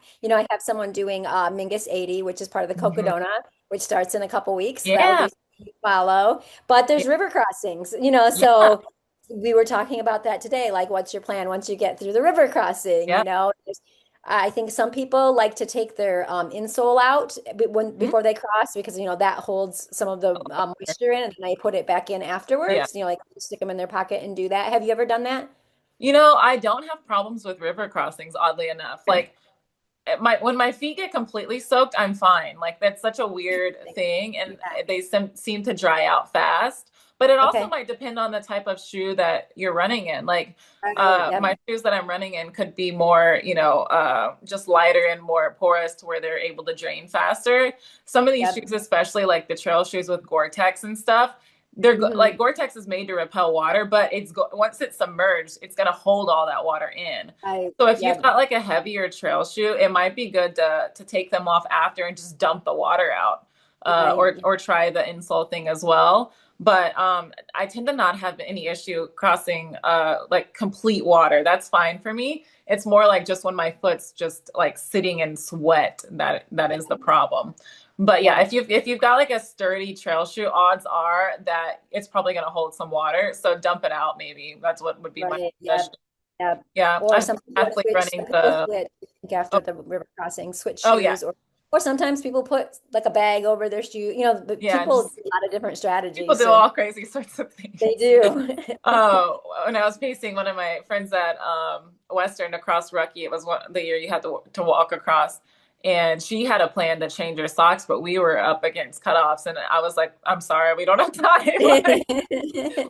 Speaker 1: have someone doing Mingus 80, which is part of the
Speaker 2: Mhm.
Speaker 1: Cocodona, which starts in a couple weeks. So that would
Speaker 2: Yeah.
Speaker 1: be something to follow. But
Speaker 2: Yeah.
Speaker 1: there's river crossings,
Speaker 2: Yeah.
Speaker 1: so we were talking about that today. Like, what's your plan once you get through the river crossing?
Speaker 2: Yeah.
Speaker 1: I think some people like to take their insole out
Speaker 2: Mhm.
Speaker 1: before they cross because that holds some of the moisture in, and then they put it back in
Speaker 2: Yeah.
Speaker 1: afterwards. Like stick them in their pocket and do that. Have you ever done that?
Speaker 2: I don't have problems with river crossings, oddly enough.
Speaker 1: Okay.
Speaker 2: Like my when my feet get completely soaked, I'm fine. Like that's such a weird thing, and
Speaker 1: Yeah.
Speaker 2: they seem to dry out fast. But it also
Speaker 1: Okay.
Speaker 2: might depend on the type of shoe that you're running in. Like
Speaker 1: Right. Yep.
Speaker 2: my shoes that I'm running in could be more, just lighter and more porous to where they're able to drain faster. Some of these
Speaker 1: Yep.
Speaker 2: shoes, especially like the trail shoes with Gore-Tex and stuff,
Speaker 1: Hmm.
Speaker 2: like Gore-Tex is made to repel water, but once it's submerged, it's gonna hold all that water in. So if you've
Speaker 1: Yeah,
Speaker 2: got like a heavier trail shoe, it might be good to take them off after and just dump the water out,
Speaker 1: right.
Speaker 2: or try the insole thing as well. But I tend to not have any issue crossing like complete water. That's fine for me. It's more like just when my foot's just like sitting in sweat that is the problem. But yeah,
Speaker 1: Yeah,
Speaker 2: if you've got like a sturdy trail shoe, odds are that it's probably going to hold some water. So dump it out maybe. That's what would be my
Speaker 1: right. Yeah,
Speaker 2: suggestion.
Speaker 1: yeah.
Speaker 2: Yeah,
Speaker 1: Or
Speaker 2: I'm
Speaker 1: some people
Speaker 2: athlete
Speaker 1: switch.
Speaker 2: running
Speaker 1: Some people
Speaker 2: the
Speaker 1: switch
Speaker 2: oh,
Speaker 1: after the river crossing, switch
Speaker 2: oh yeah.
Speaker 1: shoes, or sometimes people put like a bag over their shoe. But
Speaker 2: Yeah,
Speaker 1: people
Speaker 2: just
Speaker 1: do a lot of different
Speaker 2: people
Speaker 1: strategies,
Speaker 2: do
Speaker 1: and
Speaker 2: all crazy sorts of
Speaker 1: they
Speaker 2: things.
Speaker 1: do.
Speaker 2: When I was pacing one of my friends at Western across Rucky, it was the year you had to walk across, and she had a plan to change her socks, but we were up against cutoffs, and I was like, "I'm sorry, we don't have time. Like,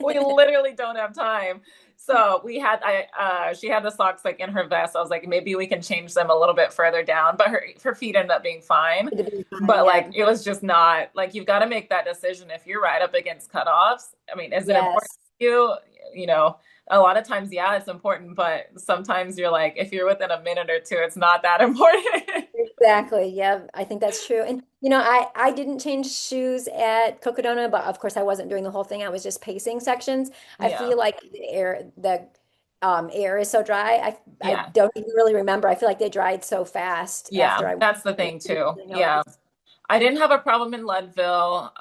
Speaker 2: we literally don't have time." So she had the socks like in her vest. I was like, maybe we can change them a little bit further down, but her feet ended up being fine.
Speaker 1: To be fine,
Speaker 2: But like
Speaker 1: yeah.
Speaker 2: it was just not like you've got to make that decision if you're right up against cutoffs. I mean, is it important
Speaker 1: Yes.
Speaker 2: to you? You know, a lot of times, yeah, it's important, but sometimes you're like, if you're within a minute or two, it's not that important.
Speaker 1: Exactly. Yeah, I think that's true. And I didn't change shoes at Cocodona, but of course I wasn't doing the whole thing. I was just pacing sections. I
Speaker 2: Yeah,
Speaker 1: feel like the air is so dry. I
Speaker 2: yeah,
Speaker 1: don't even really remember. I feel like they dried so fast
Speaker 2: yeah.
Speaker 1: after I
Speaker 2: That's the
Speaker 1: didn't
Speaker 2: thing too.
Speaker 1: really
Speaker 2: Yeah.
Speaker 1: notice.
Speaker 2: I didn't have a problem in Leadville.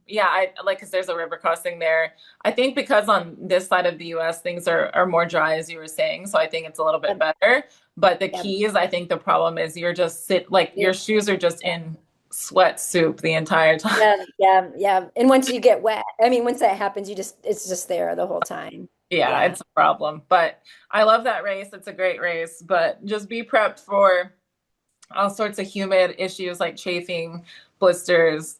Speaker 2: Yeah, I like because there's a river crossing there. I think because on this side of the US things are more dry as you were saying, so I think it's a little bit
Speaker 1: Yep,
Speaker 2: better. But the
Speaker 1: yep,
Speaker 2: key is I think the problem is you're just like
Speaker 1: yeah,
Speaker 2: your shoes are just in sweat soup the entire time.
Speaker 1: yeah, yeah, yeah. And once you get wet, I mean, once that happens, it's just there the whole time.
Speaker 2: Yeah,
Speaker 1: Yeah.
Speaker 2: it's a problem. But I love that race. It's a great race, but just be prepped for all sorts of humid issues like chafing, blisters,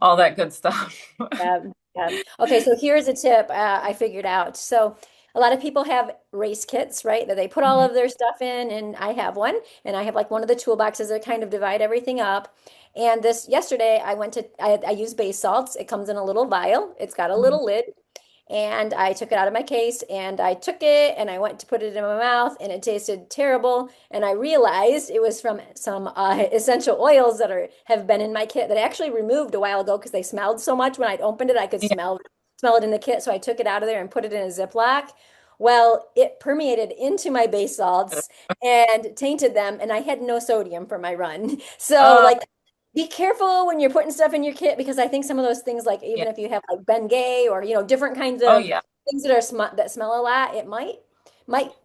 Speaker 2: all that good stuff.
Speaker 1: Yeah, yeah. Okay, so here's a tip I figured out. So a lot of people have race kits, right? That they put all
Speaker 2: Mhm.
Speaker 1: of their stuff in, and I have one, and I have like one of the toolboxes that kind of divide everything up. And this yesterday, I use base salts. It comes in a little vial. It's got a
Speaker 2: Mhm.
Speaker 1: little lid. And I took it out of my case and I took it and I went to put it in my mouth and it tasted terrible. And I realized it was from some essential oils that have been in my kit that I actually removed a while ago because they smelled so much. When I'd opened it, I could
Speaker 2: Yeah.
Speaker 1: smell it in the kit. So I took it out of there and put it in a Ziploc. Well, it permeated into my base salts and tainted them, and I had no sodium for my run. So,
Speaker 2: Uh,
Speaker 1: like, be careful when you're putting stuff in your kit because I think some of those things, like
Speaker 2: yeah.
Speaker 1: even if you have like Bengay or different kinds
Speaker 2: Oh,
Speaker 1: of
Speaker 2: yeah.
Speaker 1: things that smell a lot, it might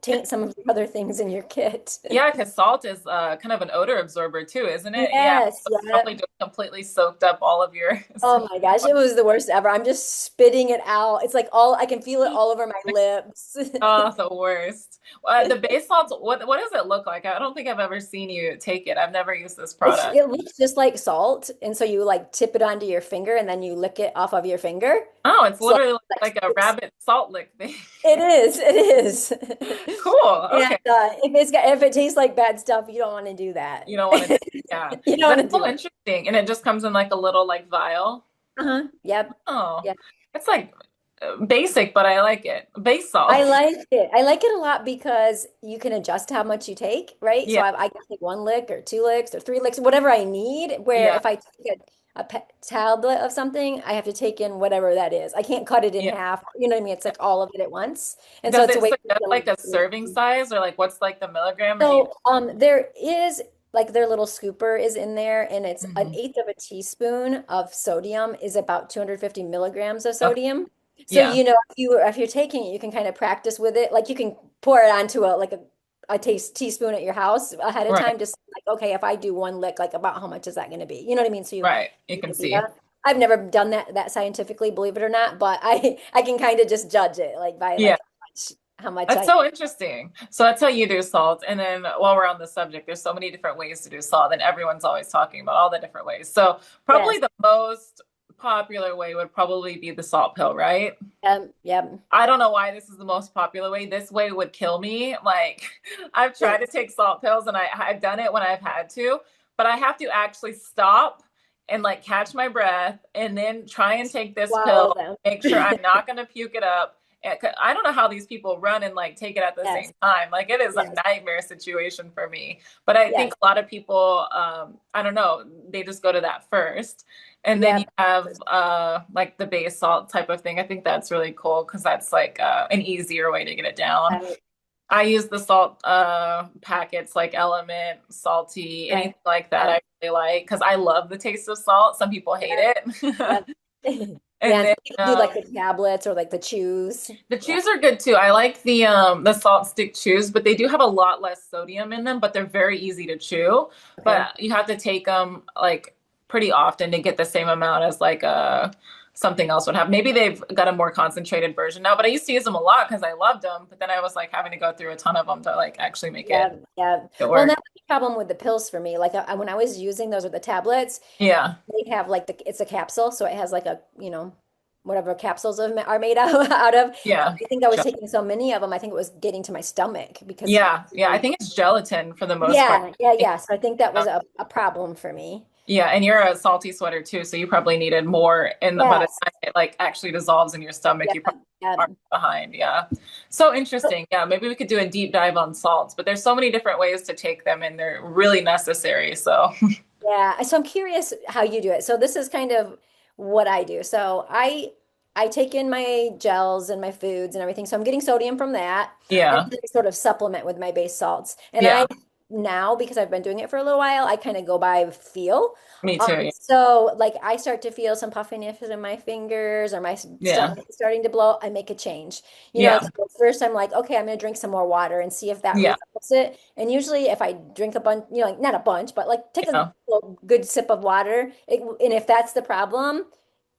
Speaker 1: taint some of the other things in your kit.
Speaker 2: Yeah, because salt is kind of an odor absorber too, isn't it? Yeah.
Speaker 1: Yes,
Speaker 2: So it's
Speaker 1: yeah.
Speaker 2: probably just completely soaked up all of your.
Speaker 1: Oh my gosh, it was the worst ever. I'm just spitting it out. It's like I can feel it all over my lips.
Speaker 2: Oh, the worst. The base salts, what does it look like? I don't think I've ever seen you take it. I've never used this product.
Speaker 1: It looks just like salt, and so you like tip it onto your finger, and then you lick it off of your finger.
Speaker 2: Oh, it's
Speaker 1: So
Speaker 2: literally
Speaker 1: like,
Speaker 2: like a rabbit salt lick thing.
Speaker 1: it is, it is.
Speaker 2: Cool.
Speaker 1: And
Speaker 2: Okay.
Speaker 1: if it tastes like bad stuff, you don't want to do that.
Speaker 2: You don't want to, yeah.
Speaker 1: You don't
Speaker 2: That's
Speaker 1: want to
Speaker 2: so
Speaker 1: do it.
Speaker 2: interesting. And it just comes in like a little like vial.
Speaker 1: Uh-huh. Yep.
Speaker 2: Oh,
Speaker 1: Yep.
Speaker 2: it's like basic, but I like it. Base
Speaker 1: I
Speaker 2: salt.
Speaker 1: like it. I like it a lot because you can adjust how much you take, right? So
Speaker 2: Yeah.
Speaker 1: I can take one lick or two licks or three licks, whatever I need. Where
Speaker 2: Yeah.
Speaker 1: if I take tablet of something, I have to take in whatever that is. I can't cut it in
Speaker 2: Yeah.
Speaker 1: half. You know what I mean? It's like all of it at once. And so
Speaker 2: Does
Speaker 1: it's a
Speaker 2: it
Speaker 1: way for me
Speaker 2: suggest like a
Speaker 1: to
Speaker 2: serving size or like what's like the milligram or do you?
Speaker 1: So there is like their little scooper is in there, and it's an
Speaker 2: Mhm.
Speaker 1: eighth of a teaspoon of sodium is about 250 milligrams of
Speaker 2: Okay.
Speaker 1: sodium. So
Speaker 2: Yeah.
Speaker 1: if you're taking it, you can kind of practice with it. Like you can pour it onto a teaspoon at your house ahead of
Speaker 2: Right.
Speaker 1: time. Just like, okay, if I do one lick, like about how much is that going to be? You know what I mean? So you
Speaker 2: Right. You
Speaker 1: have
Speaker 2: can
Speaker 1: an
Speaker 2: see.
Speaker 1: idea. I've never done that scientifically, believe it or not, but I can kind of just judge it like by
Speaker 2: Yeah.
Speaker 1: like how much
Speaker 2: That's
Speaker 1: I.
Speaker 2: so interesting. So that's how you do salt. And then while we're on the subject, there's so many different ways to do salt, and everyone's always talking about all the different ways. So probably
Speaker 1: Yes.
Speaker 2: the most popular way would probably be the salt pill, right?
Speaker 1: Yep.
Speaker 2: I don't know why this is the most popular way. This way would kill me. Like I've tried to
Speaker 1: Yes.
Speaker 2: take salt pills and I've done it when I've had to, but I have to actually stop and like catch my breath and then try and take this
Speaker 1: Swallow
Speaker 2: pill,
Speaker 1: them.
Speaker 2: make sure I'm not going to puke it up. And I don't know how these people run and like take it at the
Speaker 1: Yes,
Speaker 2: same time. Like it is a
Speaker 1: yes,
Speaker 2: nightmare situation for me. But I think
Speaker 1: yes,
Speaker 2: a lot of people, I don't know, they just go to that first. And then you
Speaker 1: yep.
Speaker 2: have like the base salt type of thing. I think that's really cool because that's like an easier way to get it down.
Speaker 1: Right,
Speaker 2: I use the salt packets like Element, Salty,
Speaker 1: right,
Speaker 2: anything like that
Speaker 1: right,
Speaker 2: I really like because I love the taste of salt. Some people hate
Speaker 1: yep,
Speaker 2: it.
Speaker 1: yep. Yeah,
Speaker 2: And
Speaker 1: and
Speaker 2: then
Speaker 1: some people do like the tablets or like the chews.
Speaker 2: the
Speaker 1: Yeah,
Speaker 2: chews are good too. I like the salt stick chews, but they do have a lot less sodium in them, but they're very easy to chew.
Speaker 1: okay.
Speaker 2: But you have to take them like pretty often to get the same amount as like something else would have. Maybe they've got a more concentrated version now, but I used to use them a lot because I loved them, but then I was like having to go through a ton of them to like actually make
Speaker 1: Yeah, yeah.
Speaker 2: it
Speaker 1: Well, and
Speaker 2: work.
Speaker 1: that's the problem with the pills for me. Like when I was using those with the tablets,
Speaker 2: Yeah.
Speaker 1: they have like it's a capsule, so it has like a, whatever capsules are made out, out of.
Speaker 2: Yeah.
Speaker 1: I think I was taking so many of them, I think it was getting to my stomach because
Speaker 2: Yeah. Yeah. I think it's gelatin for the most part.
Speaker 1: yeah, yeah, yeah. So I think that was a problem for me.
Speaker 2: Yeah, and you're a salty sweater too, so you probably needed more. And by the
Speaker 1: Yes.
Speaker 2: time it like actually dissolves in your stomach,
Speaker 1: Yeah,
Speaker 2: you probably
Speaker 1: yeah.
Speaker 2: are behind. Yeah. So interesting. Yeah, maybe we could do a deep dive on salts, but there's so many different ways to take them, and they're really necessary. So
Speaker 1: Yeah. So I'm curious how you do it. So this is kind of what I do. So I take in my gels and my foods and everything. So I'm getting sodium from that, and
Speaker 2: yeah,
Speaker 1: then I sort of supplement with my base salts. And I
Speaker 2: yeah,
Speaker 1: now, because I've been doing it for a little while, I kind of go by feel.
Speaker 2: me too.
Speaker 1: So like I start to feel some puffiness in my fingers or my
Speaker 2: Yeah,
Speaker 1: stomach is starting to blow, I make a change.
Speaker 2: yeah,
Speaker 1: So first I'm like, okay, I'm gonna drink some more water and see if that
Speaker 2: yeah,
Speaker 1: resolves it. And usually if I drink a bunch, like not a bunch, but like take a
Speaker 2: yeah,
Speaker 1: good sip of water, and if that's the problem,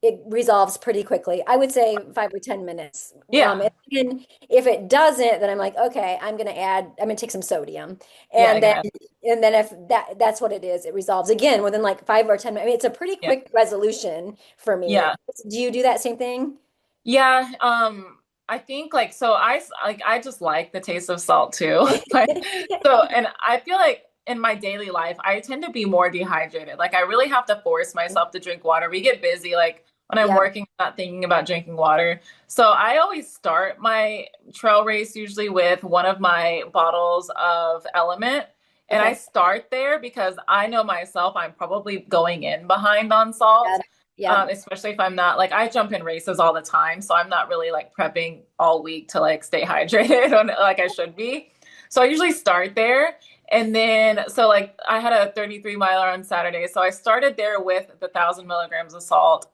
Speaker 1: it resolves pretty quickly. I would say 5 or 10 minutes.
Speaker 2: yeah,
Speaker 1: And then if it doesn't, then I'm like, okay, I'm gonna take some sodium.
Speaker 2: yeah. I
Speaker 1: And
Speaker 2: can
Speaker 1: then
Speaker 2: add.
Speaker 1: and then if that's what it is, it resolves again within like 5 or 10 minutes. I mean, it's a pretty
Speaker 2: Yeah,
Speaker 1: quick resolution for me.
Speaker 2: yeah.
Speaker 1: Do you do that same thing?
Speaker 2: Yeah, I think like so I just like the taste of salt too. Like so and I feel like in my daily life I tend to be more dehydrated. Like I really have to force myself to drink water. We get busy like when I'm
Speaker 1: Yeah.
Speaker 2: working, I'm not thinking about drinking water. So I always start my trail race usually with one of my bottles of Element. And I
Speaker 1: Okay.
Speaker 2: start there because I know myself I'm probably going in behind on salt,
Speaker 1: Yeah. Yeah.
Speaker 2: especially if I'm not like I jump in races all the time, so I'm not really like prepping all week to like stay hydrated on like I should be. So I usually start there. And then, so like I had a 33 miler on Saturday. So I started there with the 1,000 milligrams of salt.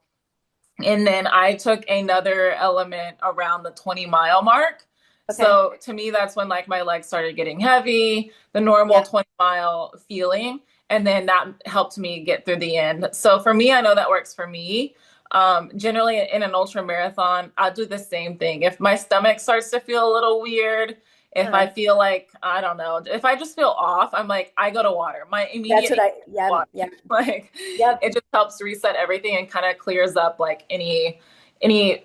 Speaker 2: And then I took another Element around the 20-mile mark.
Speaker 1: Okay.
Speaker 2: So to me, that's when like my legs started getting heavy, the normal
Speaker 1: Yeah.
Speaker 2: 20-mile feeling. And then that helped me get through the end. So for me, I know that works for me. Generally in an ultra marathon, I'll do the same thing. If my stomach starts to feel a little weird, if I
Speaker 1: Uh-huh.
Speaker 2: feel like, I don't know, if I just feel off, I'm like, I go to water. My
Speaker 1: That's
Speaker 2: immediate
Speaker 1: what I, yeah,
Speaker 2: water.
Speaker 1: yeah.
Speaker 2: Like
Speaker 1: Yep.
Speaker 2: it just helps reset everything and kind of clears up like any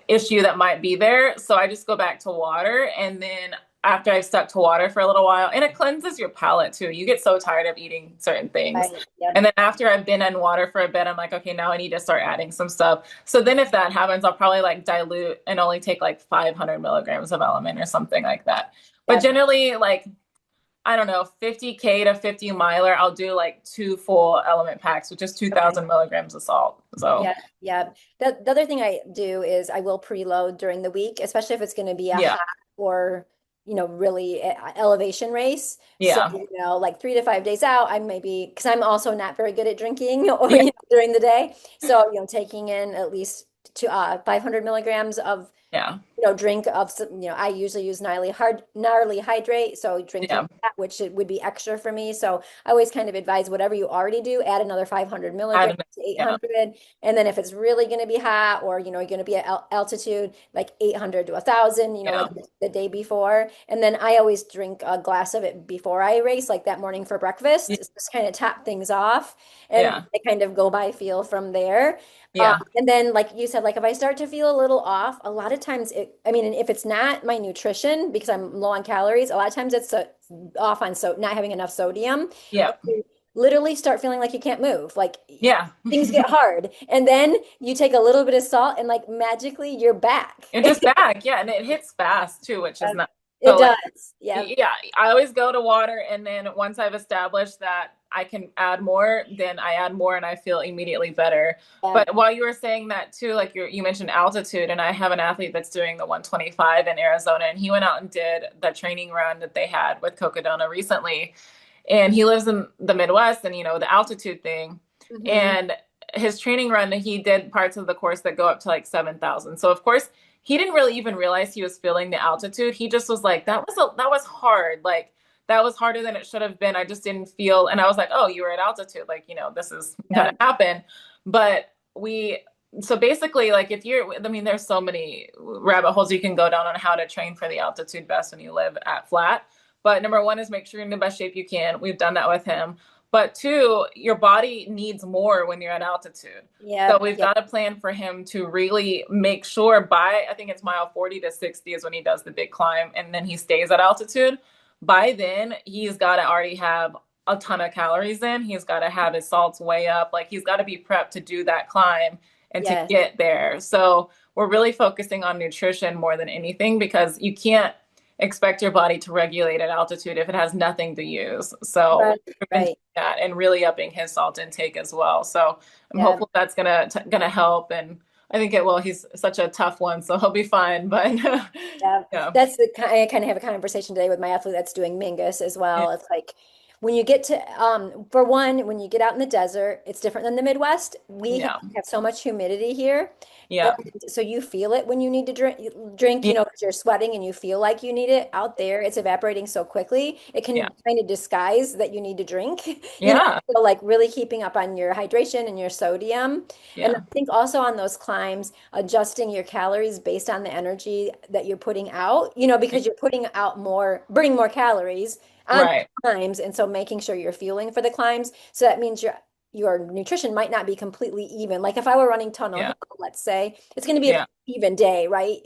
Speaker 2: issue that might be there. So I just go back to water and then after I've stuck to water for a little while, and it cleanses your palate too. You get so tired of eating certain things.
Speaker 1: Right. Yep.
Speaker 2: And then after I've been in water for a bit, I'm like, okay, now I need to start adding some stuff. So then if that happens, I'll probably like dilute and only take like 500 milligrams of Element or something like that. But
Speaker 1: Yep.
Speaker 2: generally, like I don't know, 50K to 50 miler, I'll do like two full Element packs, which is
Speaker 1: Okay.
Speaker 2: 2,000 milligrams of salt. So,
Speaker 1: Yeah, yeah. The other thing I do is I will preload during the week, especially if it's going to be a
Speaker 2: yeah,
Speaker 1: hot or, really elevation race. So,
Speaker 2: yeah,
Speaker 1: like 3 to 5 days out, I maybe, because I'm also not very good at drinking or,
Speaker 2: yeah,
Speaker 1: during the day. So, taking in at least 500 milligrams of
Speaker 2: yeah,
Speaker 1: drink of some, I usually use gnarly hydrate, so drinking
Speaker 2: yeah.
Speaker 1: that, which it would be extra for me. So I always kind of advise whatever you already do, add another 500
Speaker 2: I
Speaker 1: milligrams
Speaker 2: don't know.
Speaker 1: to
Speaker 2: Yeah,
Speaker 1: 800. And then if it's really going to be hot or, you're going to be at altitude, like 800 to 1,000, like
Speaker 2: yeah,
Speaker 1: the day before. And then I always drink a glass of it before I race, like that morning for breakfast,
Speaker 2: yeah,
Speaker 1: just kind of top things off. And
Speaker 2: yeah,
Speaker 1: I kind of go by feel from there.
Speaker 2: yeah,
Speaker 1: And then, like you said, like if I start to feel a little off, a lot of times I mean, and if it's not my nutrition because I'm low on calories, a lot of times it's off on not having enough sodium.
Speaker 2: yeah,
Speaker 1: And literally start feeling like you can't move. Like
Speaker 2: Yeah.
Speaker 1: things get hard. And then you take a little bit of salt and like magically you're back.
Speaker 2: And just back, yeah, and it hits fast too, which is nice.
Speaker 1: It
Speaker 2: So like,
Speaker 1: does. Yeah.
Speaker 2: yeah, I always go to water, and then once I've established that I can add more, then I add more, and I feel immediately better.
Speaker 1: Yeah.
Speaker 2: But while you were saying that too, like you mentioned altitude, and I have an athlete that's doing the 125 in Arizona, and he went out and did the training run that they had with Cocodona recently, and he lives in the Midwest, and the altitude thing,
Speaker 1: Hmm.
Speaker 2: and his training run, he did parts of the course that go up to like 7,000. So of course he didn't really even realize he was feeling the altitude. He just was like, that was hard. Like that was harder than it should have been. I just didn't feel, and I was like, oh, you were at altitude. Like, this is
Speaker 1: Yeah.
Speaker 2: gonna happen. But so basically, like if you're, I mean, there's so many rabbit holes you can go down on how to train for the altitude best when you live at flat. But number one is make sure you're in the best shape you can. We've done that with him. But two, your body needs more when you're at altitude. So
Speaker 1: Yeah.
Speaker 2: we've
Speaker 1: Yeah.
Speaker 2: got a plan for him to really make sure by, I think it's mile 40 to 60 is when he does the big climb, and then he stays at altitude. By then, he's got to already have a ton of calories in. He's got to have his salts way up. Like he's got to be prepped to do that climb and to
Speaker 1: Yes.
Speaker 2: get there. So we're really focusing on nutrition more than anything, because you can't expect your body to regulate at altitude if it has nothing to use. So
Speaker 1: Right.
Speaker 2: we've been doing
Speaker 1: Right.
Speaker 2: that and really upping his salt intake as well. So I'm
Speaker 1: Yeah.
Speaker 2: hopeful that's gonna help, and I think it will. He's such a tough one, so he'll be fine. But
Speaker 1: Yeah,
Speaker 2: yeah,
Speaker 1: that's the I kind of have a conversation today with my athlete that's doing Mingus as
Speaker 2: yeah,
Speaker 1: well. It's like when you get to for one, when you get out in the desert, it's different than the Midwest. We
Speaker 2: yeah,
Speaker 1: have so much humidity here. And
Speaker 2: yeah,
Speaker 1: so you feel it when you need to drink,
Speaker 2: yeah,
Speaker 1: 'cause you're sweating and you feel like you need it. Out there, it's evaporating so quickly. It
Speaker 2: yeah,
Speaker 1: can kind of disguise that you need to drink,
Speaker 2: yeah,
Speaker 1: so like really keeping up on your hydration and your sodium. And
Speaker 2: yeah,
Speaker 1: I think also on those climbs, adjusting your calories based on the energy that you're putting out, because you're putting out more, burning more calories on
Speaker 2: right,
Speaker 1: climbs. And so making sure you're fueling for the climbs. So that means your nutrition might not be completely even. Like if I were running Tunnel
Speaker 2: yeah,
Speaker 1: Hill, let's say, it's going to be an
Speaker 2: yeah,
Speaker 1: even day, right?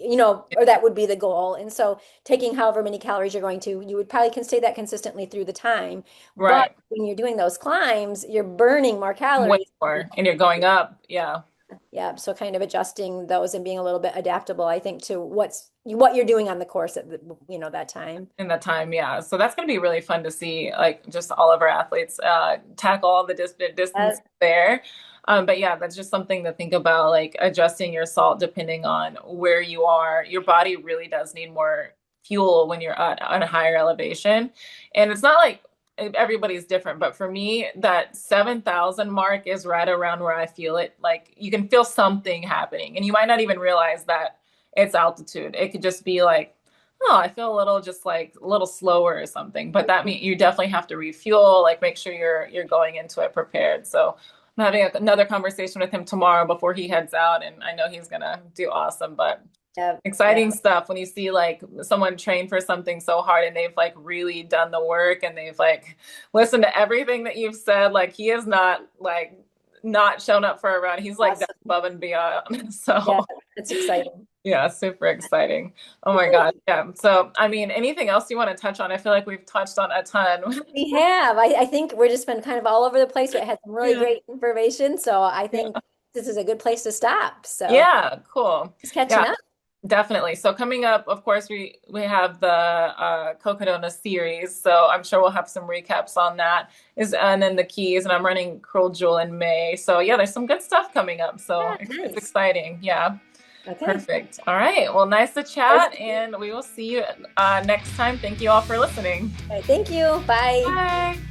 Speaker 1: Or that would be the goal. And so taking however many calories you're going to, you would probably can stay that consistently through the time. But
Speaker 2: right.
Speaker 1: when you're doing those climbs, you're burning more
Speaker 2: Way
Speaker 1: calories.
Speaker 2: more, and you're going up. Yeah.
Speaker 1: Yeah, so kind of adjusting those and being a little bit adaptable, I think, to what you're doing on the course at that time.
Speaker 2: In that time, yeah. So that's going to be really fun to see, like just all of our athletes tackle all the
Speaker 1: Uh,
Speaker 2: distance there. But yeah, that's just something to think about, like adjusting your salt depending on where you are. Your body really does need more fuel when you're on a higher elevation. And it's not like everybody's different, but for me, that 7,000 mark is right around where I feel it. Like you can feel something happening, and you might not even realize that it's altitude. It could just be like, oh, I feel a little just like a little slower or something. But that means you definitely have to refuel, like make sure you're going into it prepared. So I'm having another conversation with him tomorrow before he heads out, and I know he's gonna do awesome. But
Speaker 1: yeah, yeah,
Speaker 2: exciting stuff when you see like someone train for something so hard and they've like really done the work and they've like listened to everything that you've said. Like he is not like not shown up for a run. He's like
Speaker 1: awesome.
Speaker 2: above and beyond.
Speaker 1: Yeah,
Speaker 2: So
Speaker 1: it's exciting.
Speaker 2: yeah, super exciting. Oh my God. Yeah. So, I mean, anything else you want to touch on? I feel like we've touched on a ton.
Speaker 1: We have. I think we're just been kind of all over the place, but it had some really
Speaker 2: Yeah.
Speaker 1: great information. So I think
Speaker 2: Yeah.
Speaker 1: this is a good place to stop. So
Speaker 2: Yeah. Cool.
Speaker 1: just catching
Speaker 2: Yeah,
Speaker 1: up.
Speaker 2: definitely. So coming up, of course, we have the Cocodona series. So I'm sure we'll have some recaps on that. And then the keys, and I'm running Cruel Jewel in May. So yeah, there's some good stuff coming up. So
Speaker 1: Yeah,
Speaker 2: it's
Speaker 1: nice.
Speaker 2: exciting. Yeah.
Speaker 1: Okay.
Speaker 2: Perfect. All right. Well, nice to
Speaker 1: Nice
Speaker 2: chat,
Speaker 1: to meet you.
Speaker 2: and we will see you next time. Thank you all for listening.
Speaker 1: All right, thank you. Bye.
Speaker 2: Bye.